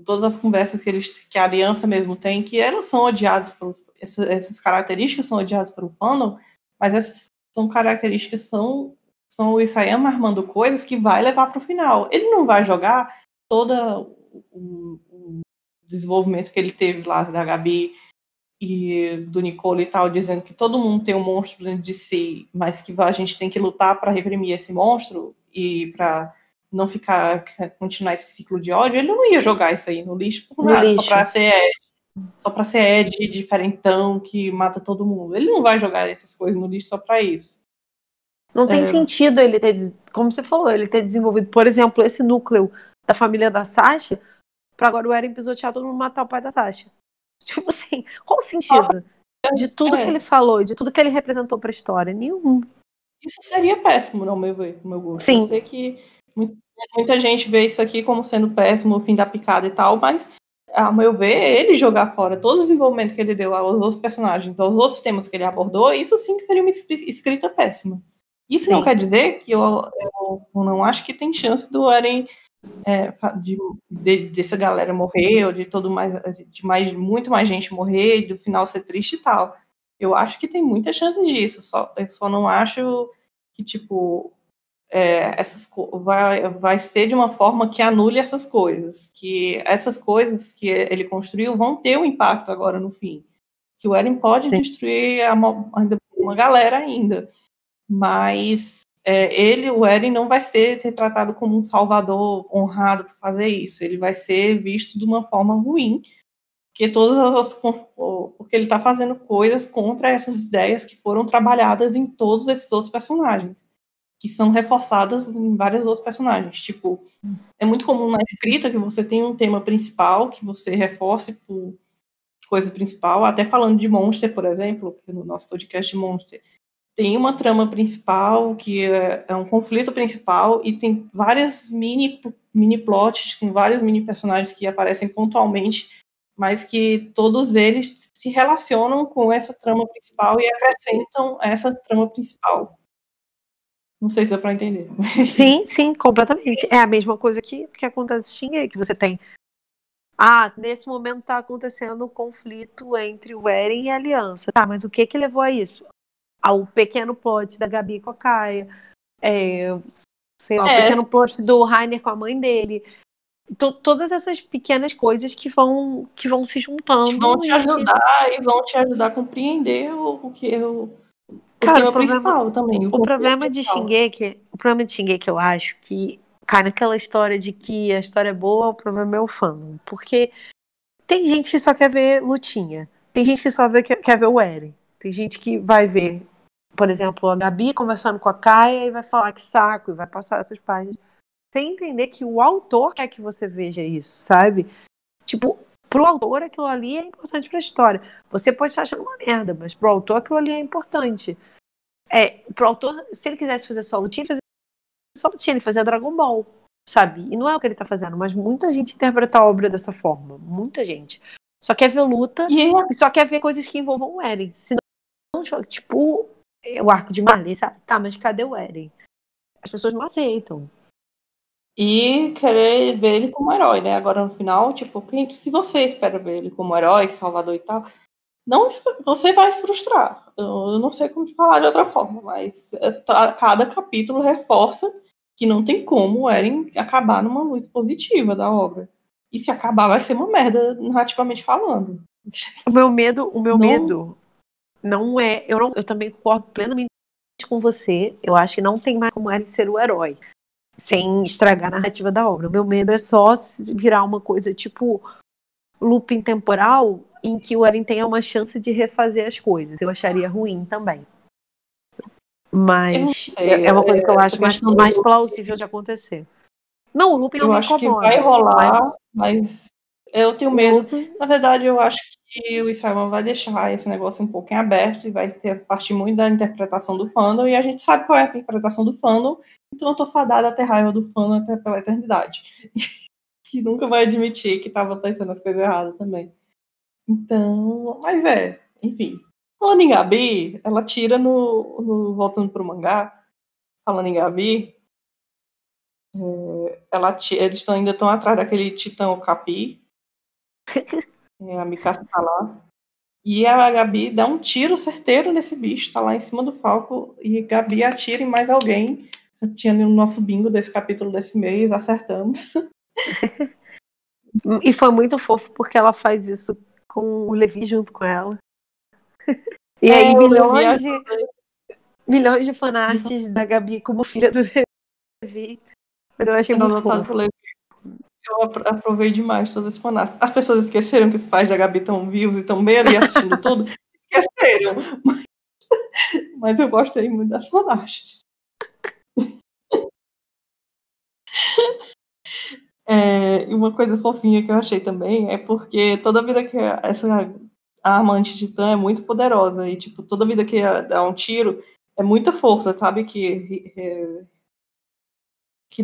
todas as conversas que a aliança mesmo tem, que elas são odiadas essas características são odiadas pelo fandom, mas essas são características são o Isayama armando coisas que vai levar para o final. Ele não vai jogar todo o desenvolvimento que ele teve lá da Gabi e do Nicole e tal, dizendo que todo mundo tem um monstro dentro de si, mas que a gente tem que lutar para reprimir esse monstro e para não continuar esse ciclo de ódio. Ele não ia jogar isso aí no lixo por nada, só para ser Ed diferentão que mata todo mundo. Ele não vai jogar essas coisas no lixo só para isso. Não tem sentido ele ter, como você falou, ele ter desenvolvido, por exemplo, esse núcleo da família da Sasha, para agora o Eren pisotear todo mundo matar o pai da Sasha. Tipo assim, qual o sentido? De tudo que ele falou, de tudo que ele representou para a história? Nenhum. Isso seria péssimo, no meu gosto. Sim. Eu sei que muita gente vê isso aqui como sendo péssimo, o fim da picada e tal, mas, ao meu ver, ele jogar fora todo o desenvolvimento que ele deu aos outros personagens, aos outros temas que ele abordou, isso sim que seria uma escrita péssima. Isso não quer dizer que eu não acho que tem chance do Eren dessa galera morrer, ou de muito mais gente morrer, e do final ser triste e tal. Eu acho que tem muita chance disso, eu só não acho que, tipo, vai ser de uma forma que anule essas coisas, que essas coisas que ele construiu vão ter um impacto agora no fim, que o Eren pode destruir ainda uma galera ainda, mas o Eren não vai ser retratado como um salvador honrado por fazer isso, ele vai ser visto de uma forma ruim, porque ele está fazendo coisas contra essas ideias que foram trabalhadas em todos esses outros personagens, que são reforçadas em vários outros personagens. Tipo, é muito comum na escrita que você tem um tema principal, que você reforce por coisa principal, até falando de Monster, por exemplo, no nosso podcast de Monster, tem uma trama principal, que é um conflito principal, e tem várias mini plots com vários mini personagens que aparecem pontualmente, mas que todos eles se relacionam com essa trama principal e acrescentam essa trama principal. Não sei se dá para entender. Sim, completamente. É a mesma coisa que acontece em Shingeki, que você tem. Nesse momento está acontecendo um conflito entre o Eren e a Aliança. Tá, mas o que levou a isso? Ao pequeno plot da Gabi com a Kaia, o pequeno plot do Rainer com a mãe dele. Todas essas pequenas coisas que vão se juntando. Que vão te ajudar e vão te ajudar a compreender o tema principal também. O problema de Shingeki, eu acho que cai naquela história de que a história é boa, o problema é o fandom. Porque tem gente que só quer ver lutinha. Tem gente que só quer ver o Eren. Tem gente que vai ver, por exemplo, a Gabi conversando com a Kaia e vai falar que saco, e vai passar essas páginas. Sem entender que o autor quer que você veja isso, sabe? Tipo, pro autor aquilo ali é importante pra história. Você pode estar achando uma merda, mas pro autor aquilo ali é importante. Pro autor, se ele quisesse fazer só lutinha, ele fazia Dragon Ball, sabe? E não é o que ele tá fazendo, mas muita gente interpreta a obra dessa forma. Muita gente. Só quer ver luta e só quer ver coisas que envolvam o Eren. Senão, tipo, o arco de Marley, sabe? Tá, mas cadê o Eren? As pessoas não aceitam. e querer ver ele como herói, né? Agora no final, tipo, se você espera ver ele como herói, salvador e tal, não, você vai se frustrar. Eu não sei como falar de outra forma, mas cada capítulo reforça que não tem como o Eren acabar numa luz positiva da obra. E se acabar, vai ser uma merda, narrativamente falando. O meu medo Não- não é. Eu também concordo plenamente com você. Eu acho que não tem mais como Eren ser o herói, sem estragar a narrativa da obra. O meu medo é só se virar uma coisa tipo looping temporal em que o Eren tenha uma chance de refazer as coisas. Eu acharia ruim também. Eu não Mas sei. é uma coisa que eu acho mais questão plausível de acontecer. Não, o looping não Eu me acho que vai incomoda. rolar, mas eu tenho O medo. looping. Na verdade, eu acho que o Isayama vai deixar esse negócio um pouco em aberto e vai partir muito da interpretação do fandom, e a gente sabe qual é a interpretação do fandom, então eu tô fadada a ter raiva do fandom até pela eternidade. Que nunca vai admitir que tava pensando as coisas erradas também. Então, mas enfim. Falando em Gabi, ela tira voltando pro mangá, falando em Gabi, eles ainda estão atrás daquele titã Okapi. A Mikasa tá lá. E a Gabi dá um tiro certeiro nesse bicho, tá lá em cima do Falco, e a Gabi atira em mais alguém. Tinha no nosso bingo desse capítulo desse mês, acertamos. E foi muito fofo porque ela faz isso com o Levi junto com ela. E aí milhões de fanarts da Gabi como filha do Levi. Mas eu achei sendo muito adotado fofo. pelo Levi. Eu aprovei demais todos os fanarts. As pessoas esqueceram que os pais da Gabi estão vivos e estão bem ali assistindo tudo. Esqueceram. Mas eu gostei muito das fanarts. E uma coisa fofinha que eu achei também é porque toda vida que essa arma anti-titã é muito poderosa e, tipo, toda vida que dá um tiro é muita força, sabe? Que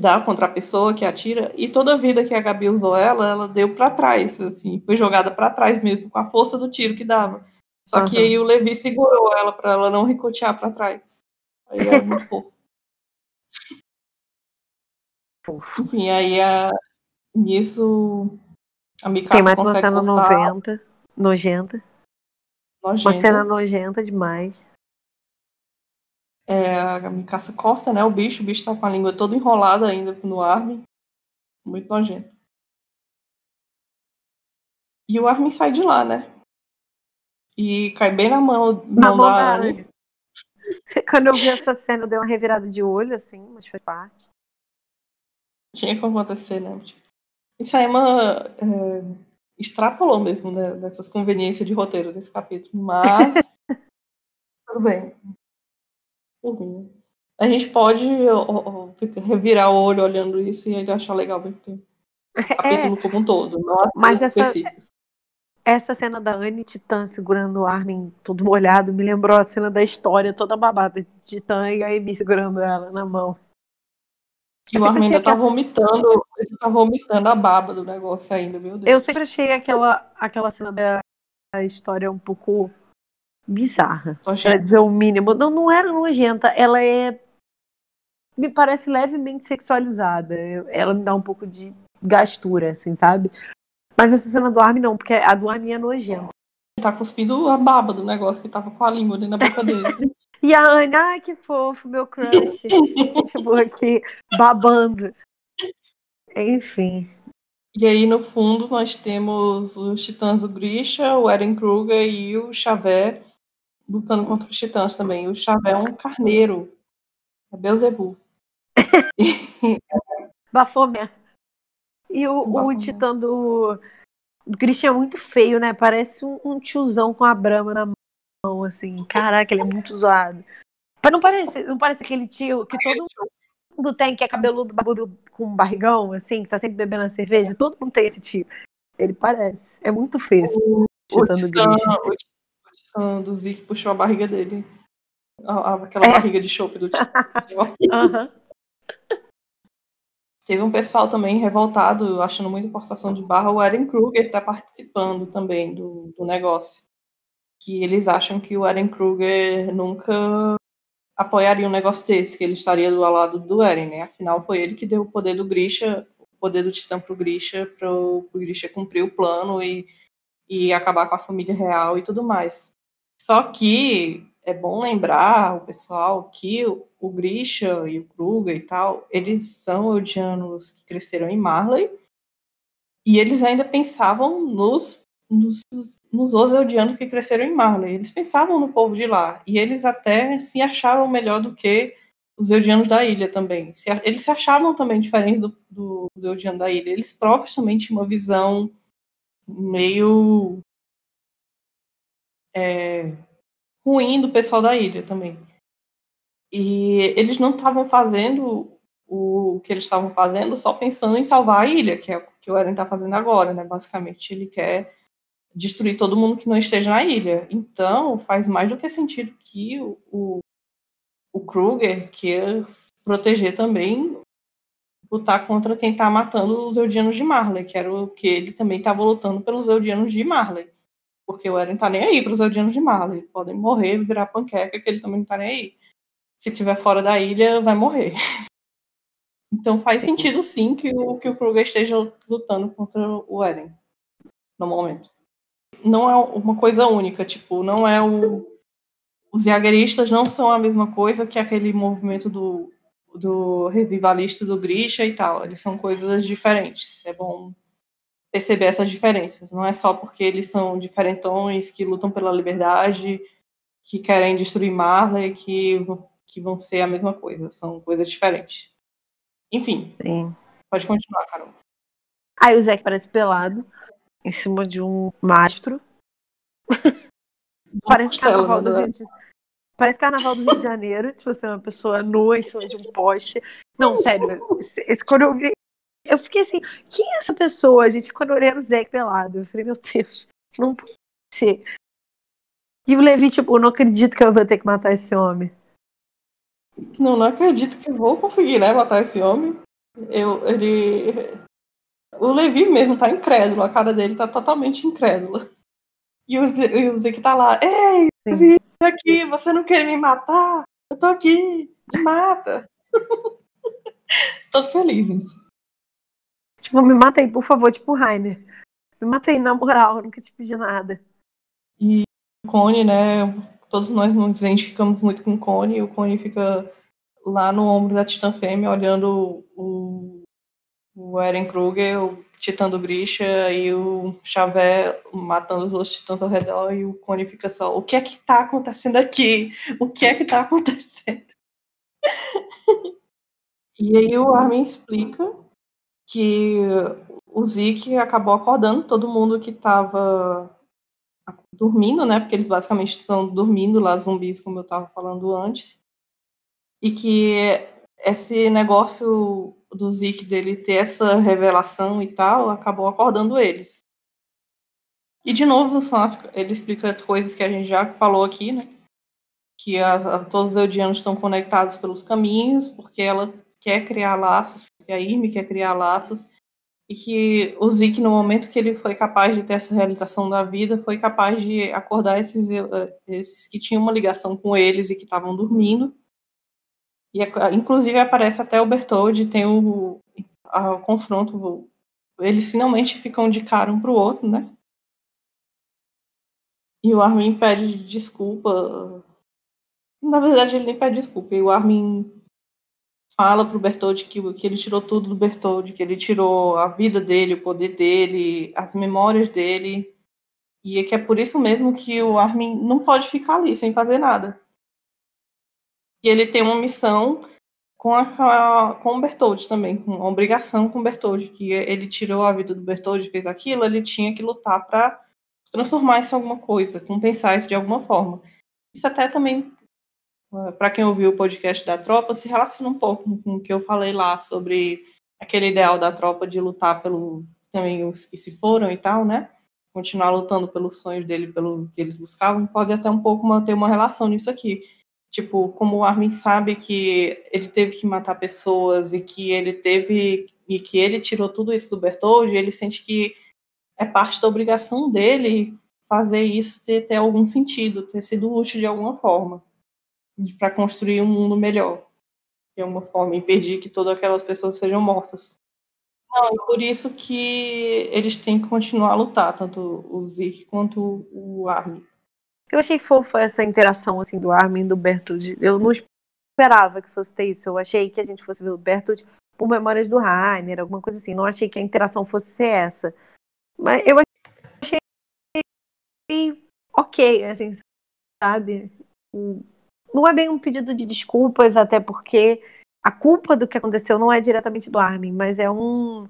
dá contra a pessoa que atira, e toda vida que a Gabi usou ela deu para trás, assim, foi jogada para trás mesmo, com a força do tiro que dava. Só que aí o Levi segurou ela para ela não ricotear para trás. Aí é muito fofo. Fofo. Enfim, aí nisso a Tem Mikasa mais uma consegue cena cortar. nojenta. Uma cena nojenta demais. A Mikasa corta, né, o bicho tá com a língua toda enrolada ainda no Armin. Muito nojento. E o Armin sai de lá, né? E cai bem na mão da Anne. Quando eu vi essa cena, eu dei uma revirada de olho, assim, mas foi parte. Tinha que acontecer, né? Isso aí extrapolou mesmo, né, dessas conveniências de roteiro desse capítulo, mas tudo bem. A gente pode revirar o olho olhando isso e ainda achar legal o capítulo como um todo, não as coisas específicas. Essa cena da Anne Titã segurando o Armin todo molhado me lembrou a cena da história toda babada de Titã e a Amy segurando ela na mão. E o Armin ainda tá vomitando, ele tá vomitando a baba do negócio ainda, meu Deus. Eu sempre achei aquela cena da história um pouco bizarra, para dizer o mínimo. Não era nojenta, ela me parece levemente sexualizada. Ela me dá um pouco de gastura, assim, sabe? Mas essa cena do Armin não, porque a do Armin é nojenta. Ele tá cuspindo a baba do negócio que tava com a língua dentro da boca dele. E a Anne, ai que fofo, meu crush. Tipo, aqui, babando. Enfim. E aí, no fundo, nós temos os titãs do Grisha, o Eren Kruger e o Xavier lutando contra os titãs também. O Xavier é um carneiro. É Beelzebub. Bafomé. E o titã do Christian é muito feio, né? Parece um tiozão com a Brahma na mão, assim. Caraca, ele é muito zoado. Mas não parece aquele tio que todo mundo tem, que é cabeludo, barbudo, com um barrigão, assim, que tá sempre bebendo a cerveja? Todo mundo tem esse tio. Ele parece. É muito feio esse titã do Christian. O titã do Zeke puxou a barriga dele. Aquela barriga de chope do titã. Teve um pessoal também revoltado, achando muita forçação de barra. O Eren Kruger está participando também do negócio. Que eles acham que o Eren Kruger nunca apoiaria um negócio desse, que ele estaria do lado do Eren, né? Afinal, foi ele que deu o poder do Grisha, o poder do Titã pro Grisha cumprir o plano e acabar com a família real e tudo mais. Só que é bom lembrar o pessoal que o Grisha e o Kruger e tal, eles são eldianos que cresceram em Marley e eles ainda pensavam nos outros eldianos que cresceram em Marley. Eles pensavam no povo de lá e eles até se achavam melhor do que os eldianos da ilha também. Eles se achavam também diferentes do eldiano da ilha. Eles próprios também tinham uma visão meio ruim do pessoal da ilha também. E eles não estavam fazendo o que eles estavam fazendo só pensando em salvar a ilha, que é o que o Eren está fazendo agora, né? Basicamente, ele quer destruir todo mundo que não esteja na ilha. Então, faz mais do que sentido que o Kruger queira proteger também, lutar contra quem está matando os Eldianos de Marley, que era o que ele também estava lutando pelos Eldianos de Marley. Porque o Eren tá nem aí para os Eldianos de Marley. Podem morrer, virar panqueca, que ele também não tá nem aí. Se estiver fora da ilha, vai morrer. Então faz sentido sim que o Kruger esteja lutando contra o Eren no momento. Não é uma coisa única, tipo, não é os jagueristas não são a mesma coisa que aquele movimento do revivalista do Grisha e tal. Eles são coisas diferentes. É bom perceber essas diferenças. Não é só porque eles são diferentões, que lutam pela liberdade, que querem destruir Marley, que vão ser a mesma coisa. São coisas diferentes. Enfim. Sim. Pode continuar, Carol. Aí o Zack parece pelado, em cima de um mastro. Parece carnaval do Rio de Parece carnaval do Rio de Janeiro, tipo assim, uma pessoa nua em cima de um poste. Não, sério, quando eu vi, eu fiquei assim, quem é essa pessoa, gente? Quando eu olhei o Zack pelado, eu falei, meu Deus, não pode ser. E o Levi, tipo, eu não acredito que eu vou ter que matar esse homem. Não acredito que eu vou conseguir, né, matar esse homem. O Levi mesmo tá incrédulo, a cara dele tá totalmente incrédula. E o Zeke tá lá, ei, Levi, tô aqui, você não quer me matar? Eu tô aqui, me mata. Tô feliz. Tipo, me mata aí, por favor, tipo o Rainer. Me mata aí, na moral, eu nunca te pedi nada. E o Connie, né, todos nós nos identificamos muito com o Connie, e o Connie fica lá no ombro da Titã Fêmea, olhando o Eren Kruger, o Titã do Grisha e o Xavier matando os outros titãs ao redor, e o Connie fica só, o que é que tá acontecendo aqui? O que é que tá acontecendo? E aí o Armin explica que o Zeke acabou acordando todo mundo que tava dormindo, né, porque eles basicamente estão dormindo lá, zumbis, como eu tava falando antes, e que esse negócio do Zeke dele ter essa revelação e tal, acabou acordando eles. E de novo, ele explica as coisas que a gente já falou aqui, né? Que todos os Eldianos estão conectados pelos caminhos, porque ela quer criar laços, porque a Irmie quer criar laços, e que o Zeke, no momento que ele foi capaz de ter essa realização da vida, foi capaz de acordar esses que tinham uma ligação com eles e que estavam dormindo. E inclusive aparece até o Bertholdt, tem o confronto, eles finalmente ficam de cara um pro outro, né? E o Armin pede desculpa. Na verdade, ele nem pede desculpa. E o Armin fala pro Bertholdt que ele tirou tudo do Bertholdt, que ele tirou a vida dele, o poder dele, as memórias dele. E é que é por isso mesmo que o Armin não pode ficar ali sem fazer nada. E ele tem uma missão com o Bertholdt também, com uma obrigação com o Bertholdt, que ele tirou a vida do Bertholdt, fez aquilo, ele tinha que lutar para transformar isso em alguma coisa, compensar isso de alguma forma. Isso até também, para quem ouviu o podcast da Tropa, se relaciona um pouco com o que eu falei lá sobre aquele ideal da Tropa de lutar pelo também os que se foram e tal, né? Continuar lutando pelos sonhos dele, pelo que eles buscavam, pode até um pouco manter uma relação nisso aqui. Tipo, como o Armin sabe que ele teve que matar pessoas e que ele tirou tudo isso do Bertholdt, ele sente que é parte da obrigação dele fazer isso ter algum sentido, ter sido útil de alguma forma. para construir um mundo melhor. De alguma forma, impedir que todas aquelas pessoas sejam mortas. Não, e por isso que eles têm que continuar a lutar, tanto o Zeke quanto o Armin. Eu achei fofa essa interação, assim, do Armin e do Bertold. Eu não esperava que fosse ter isso. Eu achei que a gente fosse ver o Bertold por Memórias do Rainer, alguma coisa assim. Não achei que a interação fosse ser essa. Mas eu achei ok, assim, sabe? Não é bem um pedido de desculpas, até porque a culpa do que aconteceu não é diretamente do Armin, mas é uma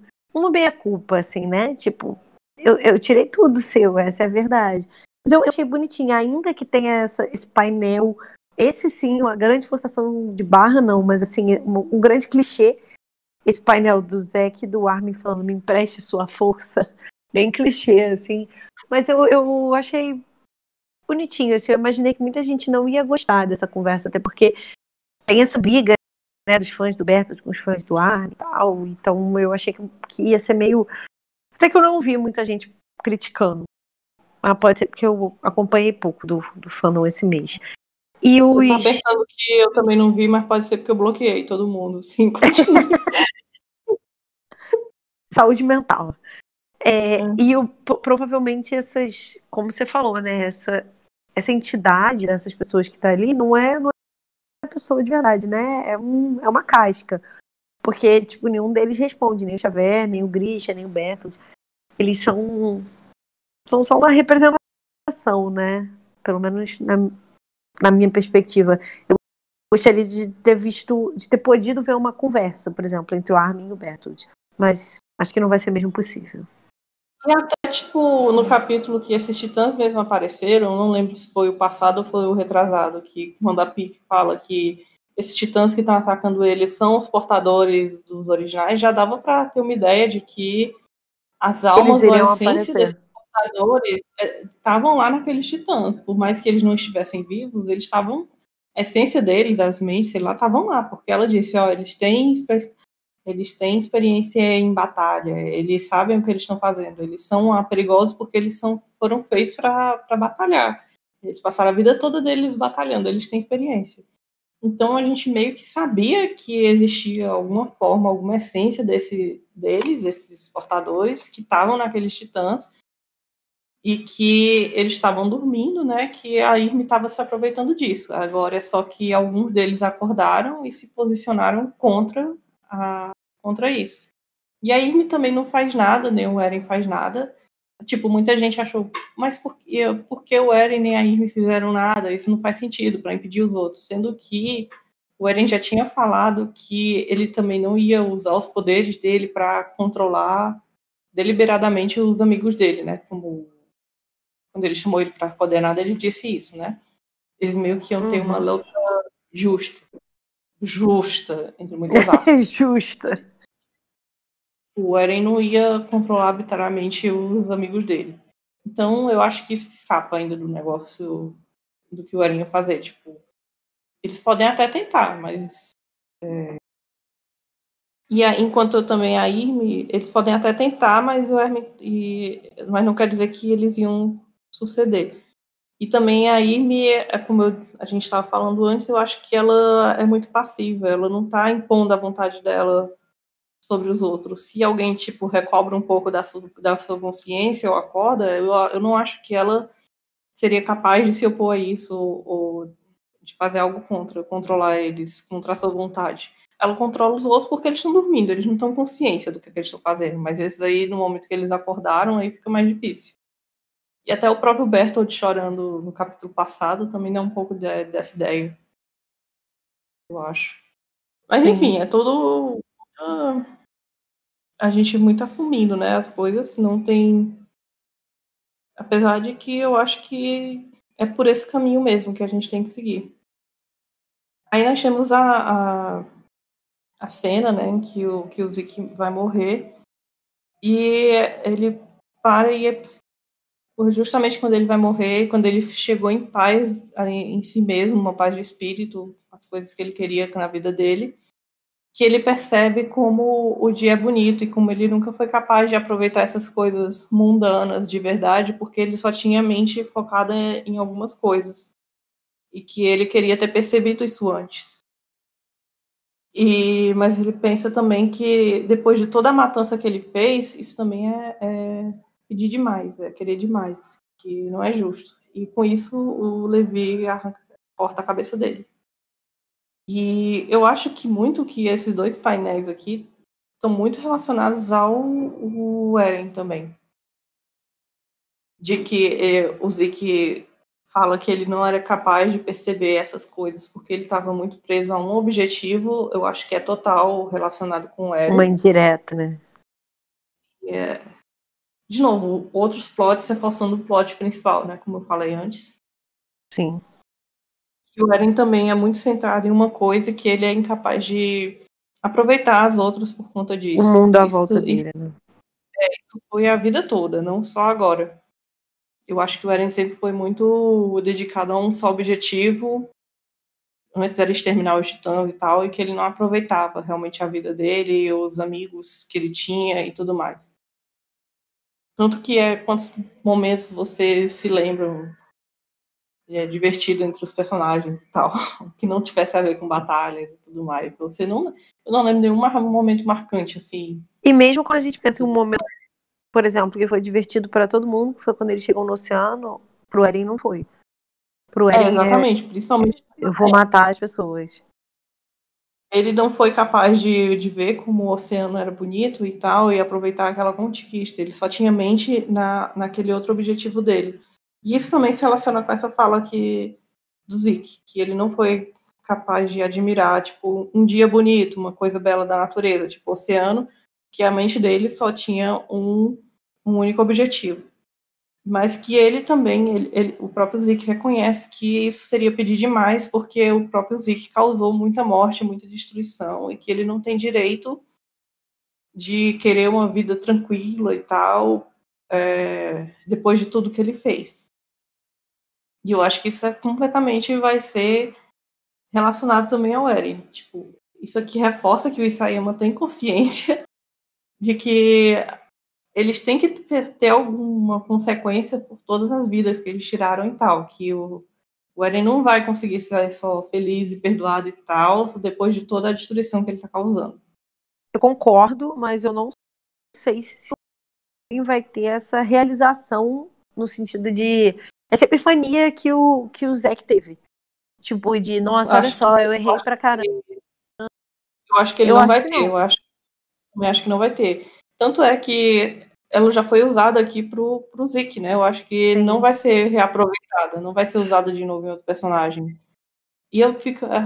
meia-culpa, assim, né? Tipo, eu tirei tudo seu, essa é a verdade. Mas eu achei bonitinho, ainda que tenha esse painel, esse sim, uma grande forçação de barra, não, mas assim, um grande clichê, esse painel do Zack e do Armin falando, me empreste sua força, bem clichê, assim. Mas eu achei bonitinho, assim, eu imaginei que muita gente não ia gostar dessa conversa, até porque tem essa briga, né, dos fãs do Bertold com os fãs do Armin e tal, então eu achei que ia ser meio... Até que eu não vi muita gente criticando, mas pode ser porque eu acompanhei pouco do fandom esse mês. E Eu tô pensando que eu também não vi, mas pode ser porque eu bloqueei todo mundo, sim, continue. Saúde mental. E provavelmente essas, como você falou, né, essa entidade dessas pessoas que tá ali não é pessoa de verdade, né? É uma casca. Porque, tipo, nenhum deles responde, nem o Xavier, nem o Grisha, nem o Bertold. Eles são só uma representação, né? Pelo menos na minha perspectiva. Eu gostaria de ter podido ver uma conversa, por exemplo, entre o Armin e o Bertold. Mas acho que não vai ser mesmo possível. E até, tipo, no capítulo que esses titãs mesmo apareceram, não lembro se foi o passado ou foi o retrasado, que quando a Pieck fala que esses titãs que estão atacando eles são os portadores dos originais, já dava para ter uma ideia de que as almas ou a essência desses portadores estavam lá naqueles titãs. Por mais que eles não estivessem vivos, eles estavam... A essência deles, as mentes, sei lá, estavam lá. Porque ela disse, ó, eles têm experiência em batalha, eles sabem o que eles estão fazendo, eles são perigosos porque eles foram feitos para batalhar. Eles passaram a vida toda deles batalhando, eles têm experiência. Então a gente meio que sabia que existia alguma forma, alguma essência desses portadores que estavam naqueles titãs e que eles estavam dormindo, né? Que a Irmie estava se aproveitando disso. Agora é só que alguns deles acordaram e se posicionaram contra isso. E a Irmie também não faz nada, nem o Eren faz nada. Tipo, muita gente achou, mas por que o Eren nem a Irmie fizeram nada? Isso não faz sentido para impedir os outros. Sendo que o Eren já tinha falado que ele também não ia usar os poderes dele para controlar deliberadamente os amigos dele, né? Como quando ele chamou ele para coordenar, ele disse isso, né? Eles meio que iam ter uma luta justa, entre muitas aspas. Justa. O Eren não ia controlar arbitrariamente os amigos dele. Então, eu acho que isso escapa ainda do negócio do que o Eren ia fazer. Tipo, eles podem até tentar, mas... enquanto também a Irmie, eles podem até tentar, mas mas não quer dizer que eles iam suceder. E também a Irmie, como a gente estava falando antes, eu acho que ela é muito passiva, ela não está impondo a vontade dela sobre os outros. Se alguém, tipo, recobra um pouco da sua consciência ou acorda, eu não acho que ela seria capaz de se opor a isso ou de fazer algo controlar eles, contra a sua vontade. Ela controla os outros porque eles estão dormindo, eles não estão consciência do que eles estão fazendo, mas esses aí, no momento que eles acordaram, aí fica mais difícil. E até o próprio Bertold chorando no capítulo passado também dá um pouco dessa ideia, eu acho. Mas, enfim, é tudo a gente muito assumindo, né, as coisas, não tem... Apesar de que eu acho que é por esse caminho mesmo que a gente tem que seguir. Aí nós temos a cena, né, em que o Zeke vai morrer, e ele para e justamente quando ele vai morrer, quando ele chegou em paz em si mesmo, uma paz de espírito, as coisas que ele queria na vida dele, que ele percebe como o dia é bonito e como ele nunca foi capaz de aproveitar essas coisas mundanas de verdade, porque ele só tinha a mente focada em algumas coisas. e que ele queria ter percebido isso antes. Mas ele pensa também que depois de toda a matança que ele fez, isso também é pedir demais, é querer demais, que não é justo. E com isso o Levi corta a cabeça dele. E eu acho que esses dois painéis aqui estão muito relacionados ao Eren também. De que o Zeke fala que ele não era capaz de perceber essas coisas porque ele estava muito preso a um objetivo, eu acho que é total relacionado com o Eren. Uma indireta, né? De novo, outros plots reforçando o plot principal, né? Como eu falei antes. Sim. E o Eren também é muito centrado em uma coisa e que ele é incapaz de aproveitar as outras por conta disso. O mundo à volta dele, né? Isso foi a vida toda, não só agora. Eu acho que o Eren sempre foi muito dedicado a um só objetivo, antes era exterminar os titãs e tal, e que ele não aproveitava realmente a vida dele, os amigos que ele tinha e tudo mais. Tanto que quantos momentos você se lembra divertido entre os personagens e tal, que não tivesse a ver com batalhas e tudo mais. Eu não lembro nenhum momento marcante, assim. E mesmo quando a gente pensa em um momento, por exemplo, que foi divertido para todo mundo, que foi quando ele chegou no oceano, pro Eren não foi. Pro Eren Exatamente, principalmente. Eu vou matar as pessoas. Ele não foi capaz de ver como o oceano era bonito e tal, e aproveitar aquela conquista. Ele só tinha mente naquele outro objetivo dele. E isso também se relaciona com essa fala do Zeke, que ele não foi capaz de admirar, tipo, um dia bonito, uma coisa bela da natureza, tipo, o oceano, que a mente dele só tinha um único objetivo. Mas que ele também, o próprio Zeke reconhece que isso seria pedir demais, porque o próprio Zeke causou muita morte, muita destruição, e que ele não tem direito de querer uma vida tranquila e tal, depois de tudo que ele fez. E eu acho que isso completamente vai ser relacionado também ao Eren. Tipo, isso aqui reforça que o Isayama tem consciência de que eles têm que ter alguma consequência por todas as vidas que eles tiraram e tal, que o Eren não vai conseguir ser só feliz e perdoado e tal, depois de toda a destruição que ele está causando. Eu concordo, mas eu não sei se alguém vai ter essa realização no sentido de essa epifania que o Zack teve. Tipo, de, nossa, olha só, eu errei pra caramba. Eu acho que ele não vai ter, eu acho que não vai ter. Tanto é que ela já foi usada aqui pro Zeke, né? Eu acho que não vai ser reaproveitada, não vai ser usada de novo em outro personagem. E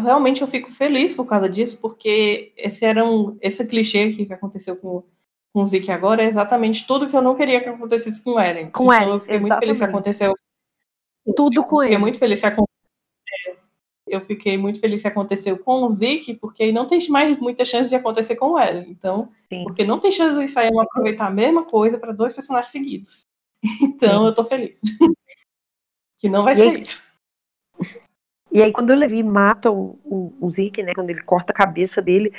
realmente eu fico feliz por causa disso, porque esse clichê aqui que aconteceu com o Zeke agora é exatamente tudo que eu não queria que acontecesse com o Eren. Com Então eu fiquei exatamente. muito feliz que aconteceu. Tudo com ele. Eu fiquei muito feliz que aconteceu com o Zeke, porque não tem mais muita chance de acontecer com o Eren. Então, porque não tem chance de Isayama aproveitar a mesma coisa para dois personagens seguidos. Então, eu tô feliz. Que não vai ser isso. E aí, quando o Levi mata o Zeke, né, quando ele corta a cabeça dele,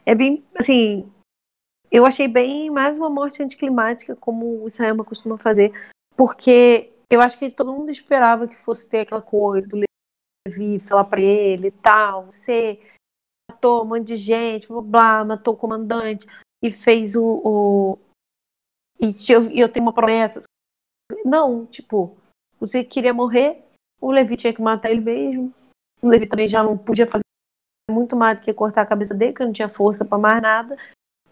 é bem, assim, eu achei bem mais uma morte anticlimática, como o Isayama costuma fazer, porque eu acho que todo mundo esperava que fosse ter aquela coisa do Levi falar pra ele e tal, você matou um monte de gente, blá, blá, matou o comandante e fez e eu tenho uma promessa. Não, tipo, o Zeke queria morrer, o Levi tinha que matar ele mesmo, o Levi também já não podia fazer muito mais do que cortar a cabeça dele, que não tinha força pra mais nada.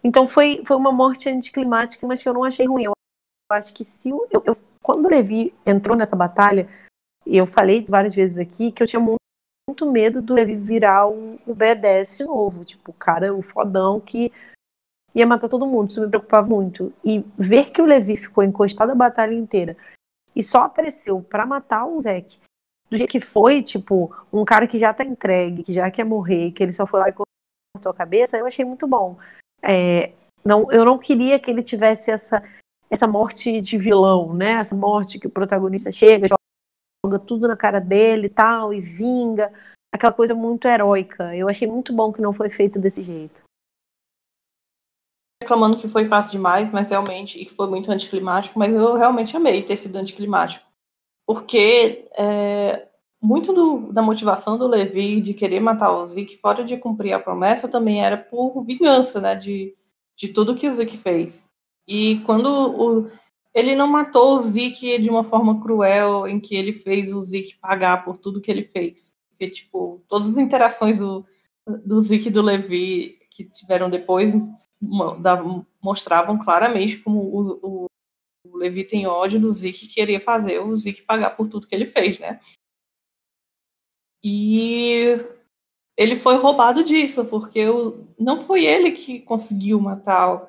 Então foi uma morte anticlimática, mas que eu não achei ruim. Eu acho que quando o Levi entrou nessa batalha, e eu falei várias vezes aqui que eu tinha muito medo do Levi virar o B10 de novo, tipo, o cara, o fodão que ia matar todo mundo, isso me preocupava muito. E ver que o Levi ficou encostado a batalha inteira e só apareceu pra matar o Zack do jeito que foi, tipo, um cara que já tá entregue, que já quer morrer, que ele só foi lá e cortou a cabeça, eu achei muito bom. Eu não queria que ele tivesse essa morte de vilão, né? Essa morte que o protagonista chega, joga tudo na cara dele e tal, e vinga. Aquela coisa muito heróica. Eu achei muito bom que não foi feito desse jeito. Reclamando que foi fácil demais, mas realmente, e que foi muito anticlimático, mas eu realmente amei ter sido anticlimático. Porque muito da motivação do Levi de querer matar o Zeke, fora de cumprir a promessa, também era por vingança, né, de tudo que o Zeke fez. E quando ele não matou o Zeke de uma forma cruel, em que ele fez o Zeke pagar por tudo que ele fez. Porque, tipo, todas as interações do Zeke e do Levi que tiveram depois mostravam claramente como o Levi tem ódio do Zeke e queria fazer o Zeke pagar por tudo que ele fez, né? E ele foi roubado disso, porque não foi ele que conseguiu matar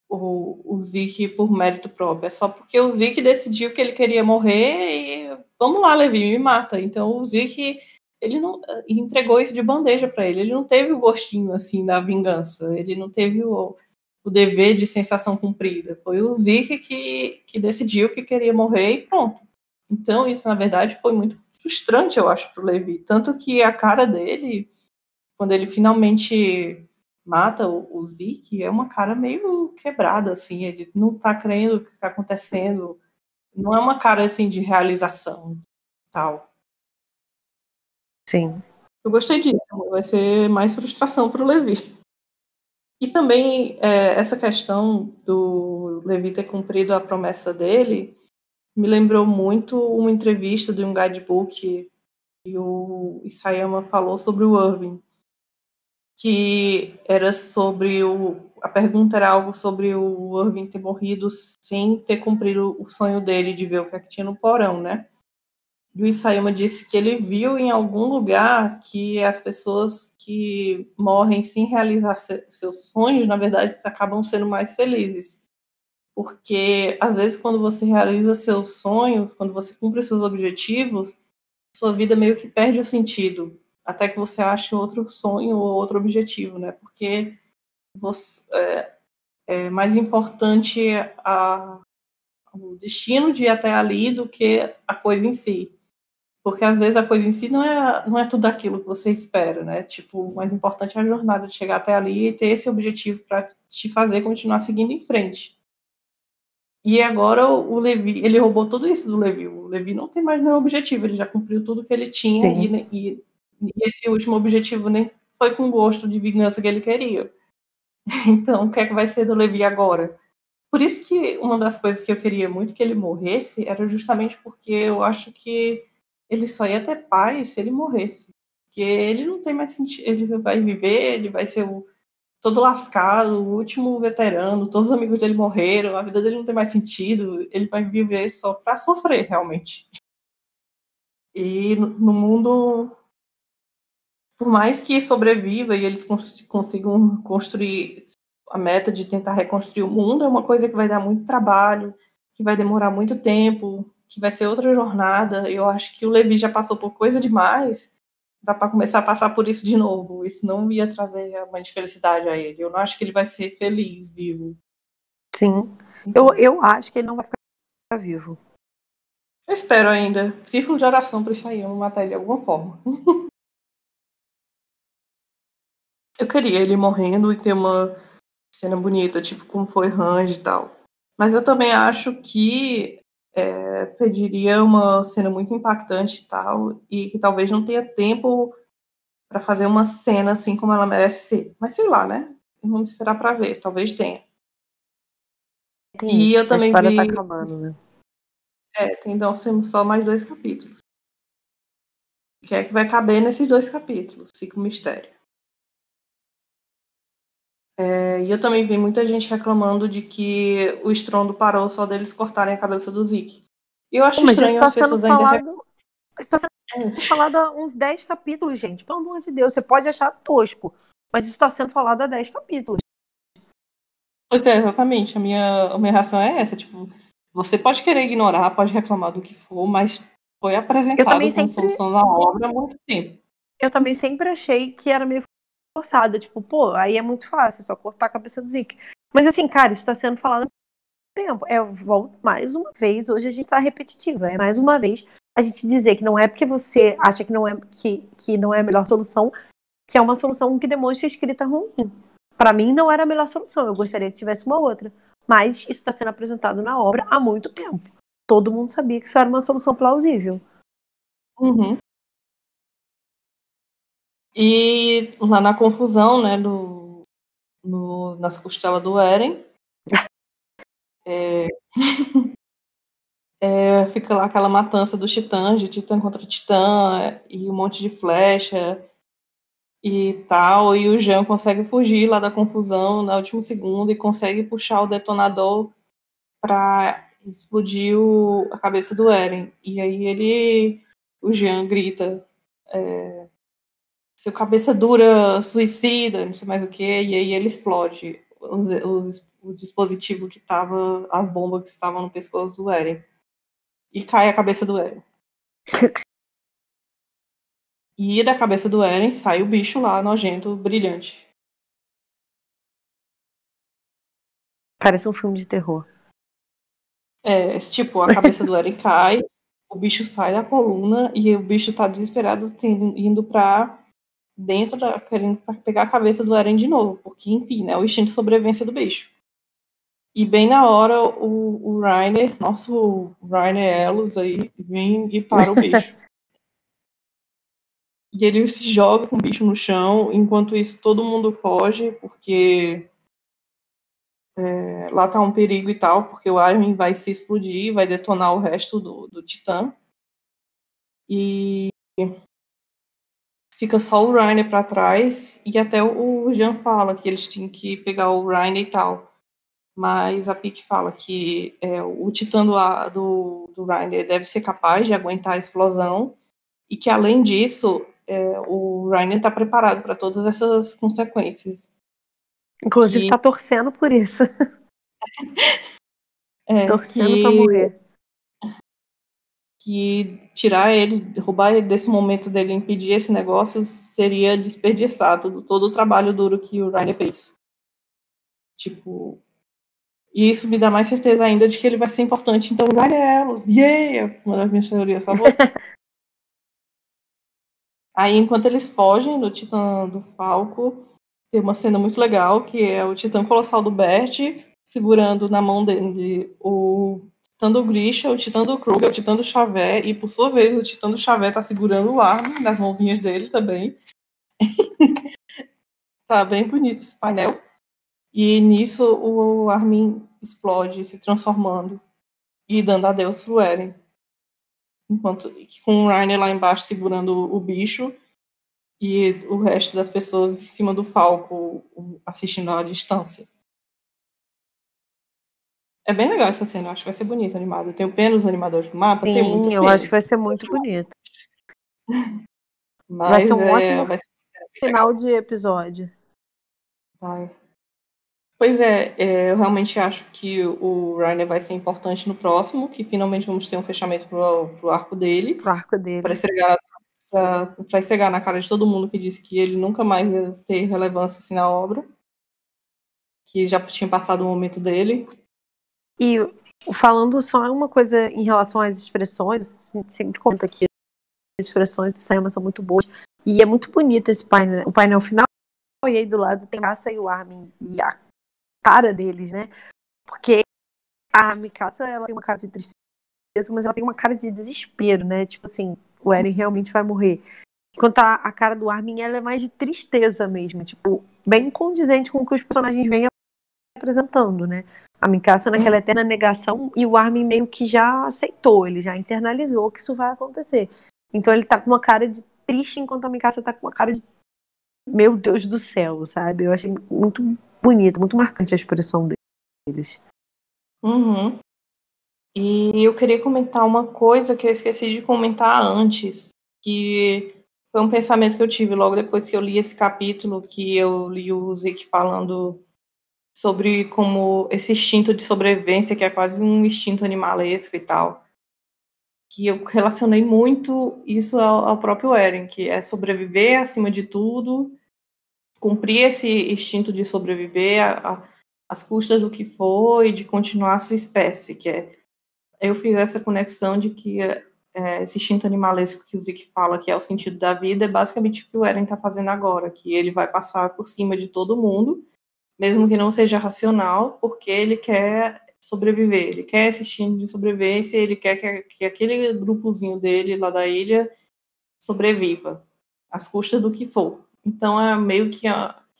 o Zeke por mérito próprio. É só porque o Zeke decidiu que ele queria morrer e vamos lá, Levi, me mata. Então o Zeke, ele não entregou isso de bandeja para ele. Ele não teve o gostinho assim da vingança. Ele não teve o dever de sensação cumprida. Foi o Zeke que decidiu que queria morrer e pronto. Então isso, na verdade, foi muito frustrante, eu acho, para o Levi. Tanto que a cara dele, quando ele finalmente mata o Zeke, é uma cara meio quebrada, assim. Ele não tá crendo o que tá acontecendo. Não é uma cara, assim, de realização tal. Sim. Eu gostei disso. Vai ser mais frustração pro Levi. E também, essa questão do Levi ter cumprido a promessa dele me lembrou muito uma entrevista de um guidebook que o Isayama falou sobre o Irving, que era sobre a pergunta era algo sobre o Irving ter morrido sem ter cumprido o sonho dele de ver o que é que tinha no porão, né? E o Isayama disse que ele viu em algum lugar que as pessoas que morrem sem realizar seus sonhos, na verdade, acabam sendo mais felizes. Porque, às vezes, quando você realiza seus sonhos, quando você cumpre seus objetivos, sua vida meio que perde o sentido, até que você ache outro sonho ou outro objetivo, né? Porque é mais importante o destino de ir até ali do que a coisa em si. Porque às vezes a coisa em si não é tudo aquilo que você espera, né? Tipo, o mais importante é a jornada de chegar até ali e ter esse objetivo para te fazer continuar seguindo em frente. E agora o Levi, ele roubou tudo isso do Levi. O Levi não tem mais nenhum objetivo, ele já cumpriu tudo que ele tinha e esse último objetivo nem foi com gosto de vingança que ele queria. Então, o que é que vai ser do Levi agora? Por isso que uma das coisas que eu queria muito que ele morresse era justamente porque eu acho que ele só ia ter paz se ele morresse. Porque ele não tem mais sentido, ele vai viver, ele vai ser todo lascado, o último veterano, todos os amigos dele morreram, a vida dele não tem mais sentido, ele vai viver só pra sofrer, realmente. E no mundo, por mais que sobreviva e eles consigam construir a meta de tentar reconstruir o mundo, é uma coisa que vai dar muito trabalho, que vai demorar muito tempo, que vai ser outra jornada. Eu acho que o Levi já passou por coisa demais para começar a passar por isso de novo. Isso não ia trazer realmente felicidade a ele. Eu não acho que ele vai ser feliz vivo. Sim. Eu acho que ele não vai ficar vivo. Eu espero ainda. Círculo de oração para isso aí, eu matar ele de alguma forma. Eu queria ele morrendo e ter uma cena bonita, tipo como foi Range e tal. Mas eu também acho que pediria uma cena muito impactante e tal, e que talvez não tenha tempo para fazer uma cena assim como ela merece ser. Mas sei lá, né? Vamos esperar para ver, talvez tenha. Tem E isso, eu também a história vi. tá acabando, né? Então temos só mais 2 capítulos. Que é que vai caber nesses 2 capítulos, fica o mistério. E eu também vi muita gente reclamando de que o estrondo parou só deles cortarem a cabeça do Zeke. E eu acho Mas isso estranho tá as sendo pessoas ainda falado. Isso tá sendo falado há uns 10 capítulos, gente. Pelo amor de Deus, você pode achar tosco, mas isso tá sendo falado há 10 capítulos. Pois é, exatamente. A minha reação é essa, tipo, você pode querer ignorar, pode reclamar do que for, mas foi Eu apresentado também como sempre, solução na obra há muito tempo. eu também sempre achei que era meio forçada. Tipo, pô, aí é muito fácil, é só cortar a cabeça do Zeke. Mas assim, cara, isso tá sendo falado há muito tempo. Eu volto mais uma vez, hoje a gente tá repetitiva. É mais uma vez a gente dizer que não é porque você acha que não é, que não é a melhor solução, que é uma solução que demonstra escrita ruim. Para mim não era a melhor solução, eu gostaria que tivesse uma outra. Mas isso está sendo apresentado na obra há muito tempo. Todo mundo sabia que isso era uma solução plausível. Uhum. E lá na confusão, né, nas costelas do Eren, fica lá aquela matança dos titãs, de titã contra titã, e um monte de flecha e tal, e o Jean consegue fugir lá da confusão no último segundo e consegue puxar o detonador para explodir a cabeça do Eren. E aí o Jean grita, seu cabeça dura, suicida, não sei mais o que, e aí ele explode o dispositivo que tava, as bombas que estavam no pescoço do Eren. E cai a cabeça do Eren. E da cabeça do Eren sai o bicho lá, nojento, brilhante. Parece um filme de terror. Tipo, a cabeça do Eren cai, o bicho sai da coluna e o bicho tá desesperado indo pra dentro, querendo pegar a cabeça do Eren de novo, porque, enfim, né, o instinto de sobrevivência do bicho. E bem na hora, o Reiner, nosso Reiner Elos aí, vem e para o bicho. E ele se joga com o bicho no chão, enquanto isso todo mundo foge, porque lá tá um perigo e tal, porque o Armin vai se explodir, vai detonar o resto do Titã. E fica só o Reiner pra trás, e até o Jean fala que eles tinham que pegar o Reiner e tal. Mas a Pique fala que o Titã do Reiner deve ser capaz de aguentar a explosão, e que, além disso, o Reiner está preparado para todas essas consequências. Inclusive, tá torcendo por isso. Torcendo pra morrer. Que tirar ele, roubar ele desse momento dele, impedir esse negócio, seria desperdiçar todo o trabalho duro que o Reiner fez. Tipo, e isso me dá mais certeza ainda de que ele vai ser importante. Então, Reiner, yeah! Uma das minhas teorias favoritas. Aí, enquanto eles fogem do Titã do Falco, tem uma cena muito legal, que é o Titã Colossal do Bert segurando na mão dele o Titã do Grisha, o Titã do Kruger, o Titã do Xavier, e por sua vez o Titã do Xavier tá segurando o Armin nas mãozinhas dele também. Tá bem bonito esse painel. E nisso o Armin explode, se transformando e dando adeus pro Eren. Enquanto com o Reiner lá embaixo segurando o bicho e o resto das pessoas em cima do Falco assistindo à distância. É bem legal essa cena, eu acho que vai ser bonito, animado. Eu tenho pena dos animadores do mapa, tenho muito Sim, eu pena. acho que vai ser muito bonito. Mas vai ser um ótimo vai ser final de episódio. Vai. Pois eu realmente acho que o Reiner vai ser importante no próximo, que finalmente vamos ter um fechamento pro arco dele. Pro arco dele. Pra esfregar na cara de todo mundo que disse que ele nunca mais ia ter relevância assim na obra. Que já tinha passado o momento dele. E falando só uma coisa em relação às expressões, a gente sempre conta que as expressões do Sayama são muito boas. E é muito bonito esse painel, o painel final. E aí do lado tem a Mikasa e o Armin. E a cara deles, né? Porque a Mikasa, ela tem uma cara de tristeza, mas ela tem uma cara de desespero, né? Tipo assim, o Eren realmente vai morrer. Enquanto a cara do Armin, ela é mais de tristeza mesmo. Tipo, bem condizente com o que os personagens vêm apresentando, né? A Mikasa naquela eterna negação e o Armin meio que já aceitou, ele já internalizou que isso vai acontecer. Então ele tá com uma cara de triste, enquanto a Mikasa tá com uma cara de meu Deus do céu, sabe? Eu achei muito bonito, muito marcante a expressão deles. Uhum. E eu queria comentar uma coisa que eu esqueci de comentar antes, que foi um pensamento que eu tive logo depois que eu li esse capítulo, que eu li o Zeke falando sobre como esse instinto de sobrevivência, que é quase um instinto animalesco e tal, que eu relacionei muito isso ao próprio Eren, que é sobreviver acima de tudo, cumprir esse instinto de sobreviver às custas do que for e de continuar a sua espécie, que eu fiz essa conexão de que esse instinto animalesco que o Zeke fala, que é o sentido da vida, é basicamente o que o Eren está fazendo agora, que ele vai passar por cima de todo mundo, mesmo que não seja racional, porque ele quer sobreviver, ele quer esse instinto de sobrevivência, ele quer que aquele grupozinho dele lá da ilha sobreviva, às custas do que for, Então é meio que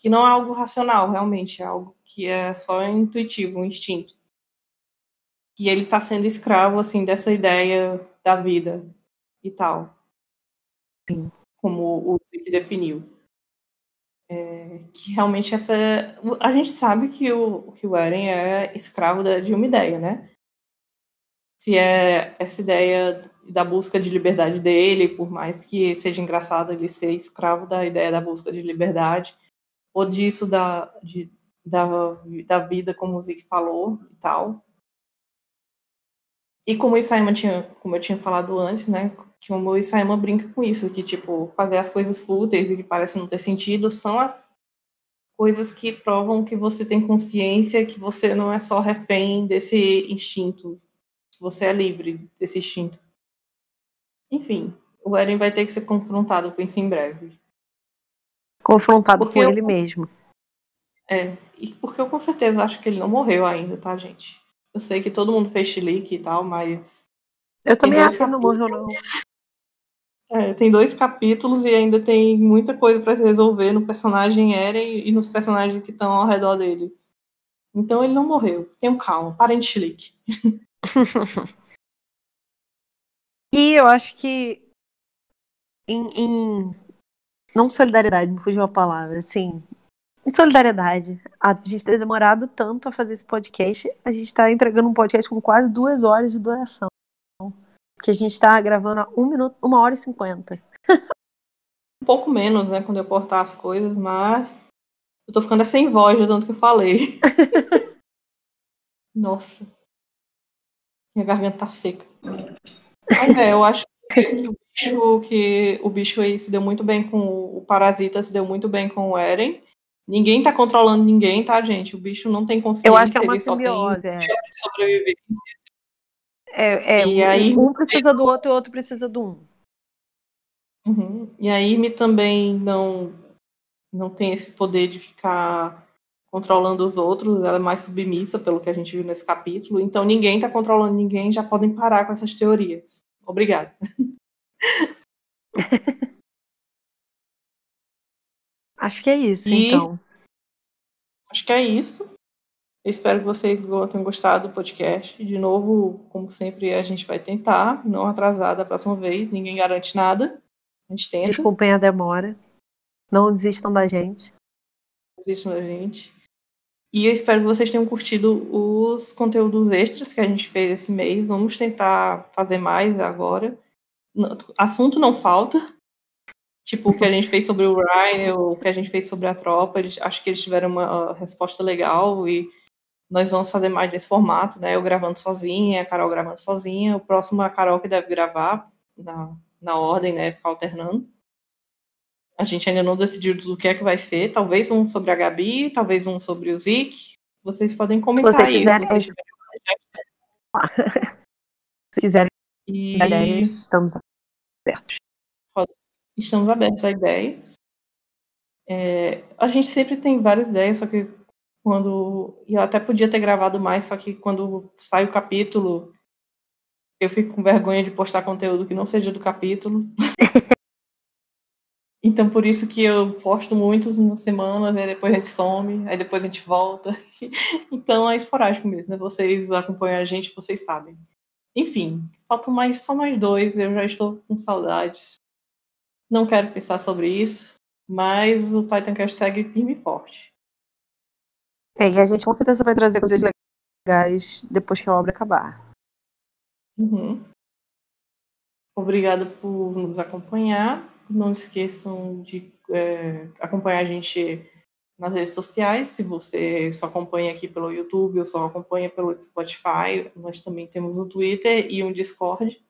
não é algo racional, realmente, é algo que é só intuitivo, um instinto. Que ele está sendo escravo, assim, dessa ideia da vida e tal. Sim. Como o Zeke definiu. Que realmente essa... A gente sabe que o Eren é escravo de uma ideia, né? Se é essa ideia da busca de liberdade dele, por mais que seja engraçado ele ser escravo da ideia da busca de liberdade, ou disso da vida, como o Zeke falou e tal. E como o Isayama como eu tinha falado antes, né, que o Isayama brinca com isso, que, tipo, fazer as coisas fúteis e que parecem não ter sentido são as coisas que provam que você tem consciência, que você não é só refém desse instinto, que você é livre desse instinto. Enfim, o Eren vai ter que ser confrontado com isso em breve. Confrontado com ele mesmo. E porque eu com certeza acho que ele não morreu ainda, tá, gente? Eu sei que todo mundo fez chilique e tal, mas... Eu também acho que ele não morreu, não. Tem 2 capítulos e ainda tem muita coisa pra se resolver no personagem Eren e nos personagens que estão ao redor dele. Então ele não morreu. Tenham calma, parem de chilique. E eu acho que não solidariedade, me fugiu a palavra, assim, em solidariedade, a gente ter demorado tanto a fazer esse podcast, a gente tá entregando um podcast com quase 2 horas de duração, porque a gente tá gravando a 1 hora e 50. Um pouco menos, né, quando eu cortar as coisas, mas eu tô ficando sem voz de tanto que eu falei. Nossa. Minha garganta tá seca. Mas eu acho que o bicho aí se deu muito bem com o Parasita, se deu muito bem com o Eren. Ninguém tá controlando ninguém, tá, gente? O bicho não tem consciência, eu acho que é uma ele só tem sobrevivência. E aí, um precisa do outro e o outro precisa do um. Uhum. E a Amy também não tem esse poder de ficar controlando os outros, ela é mais submissa, pelo que a gente viu nesse capítulo. Então ninguém tá controlando ninguém, já podem parar com essas teorias. Obrigada. Acho que é isso, então. Acho que é isso. Eu espero que vocês tenham gostado do podcast. De novo, como sempre, a gente vai tentar não atrasar da próxima vez. Ninguém garante nada. A gente tenta. Desculpem a demora. Não desistam da gente. Não desistam da gente. E eu espero que vocês tenham curtido os conteúdos extras que a gente fez esse mês. Vamos tentar fazer mais agora. Assunto não falta. Tipo, o que a gente fez sobre o Ryan, o que a gente fez sobre a tropa. Acho que eles tiveram uma resposta legal e nós vamos fazer mais nesse formato, né? Eu gravando sozinha, a Carol gravando sozinha. O próximo é a Carol que deve gravar na ordem, né? Ficar alternando. A gente ainda não decidiu do que é que vai ser. Talvez um sobre a Gabi, talvez um sobre o Zeke. Vocês podem comentar se vocês aí. Quiserem, se quiserem ideias, estamos abertos. Estamos abertos a ideias. A gente sempre tem várias ideias, só que eu até podia ter gravado mais, só que quando sai o capítulo, eu fico com vergonha de postar conteúdo que não seja do capítulo. Então, por isso que eu posto muitos na semana, aí depois a gente some, aí depois a gente volta. Então, é esporádico mesmo, né? Vocês acompanham a gente, vocês sabem. Enfim, faltam só mais 2, eu já estou com saudades. Não quero pensar sobre isso, mas o Titancast segue firme e forte. E a gente com certeza vai trazer coisas legais depois que a obra acabar. Uhum. Obrigada por nos acompanhar. Não esqueçam de acompanhar a gente nas redes sociais. Se você só acompanha aqui pelo YouTube ou só acompanha pelo Spotify, nós também temos um Twitter e um Discord,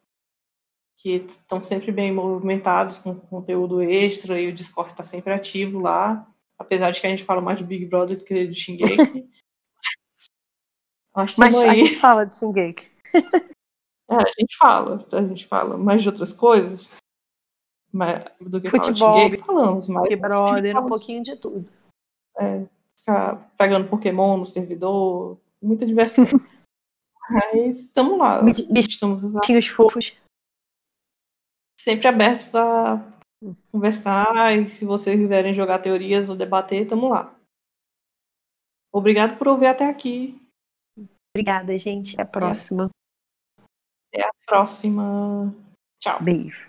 que estão sempre bem movimentados com conteúdo extra, e o Discord está sempre ativo lá, apesar de que a gente fala mais do Big Brother do que do Shingeki. Mas a gente fala de Shingeki. A gente fala mais de outras coisas do que futebol, fala de Shingeki, falamos, mas Big Brother, um pouquinho de tudo. Ficar pegando Pokémon no servidor, muita diversão. Mas estamos lá. Bichinhos fofos. Sempre abertos a conversar, e se vocês quiserem jogar teorias ou debater, tamo lá. Obrigado por ouvir até aqui. Obrigada, gente. Até a próxima. Até a próxima. Tchau. Beijo.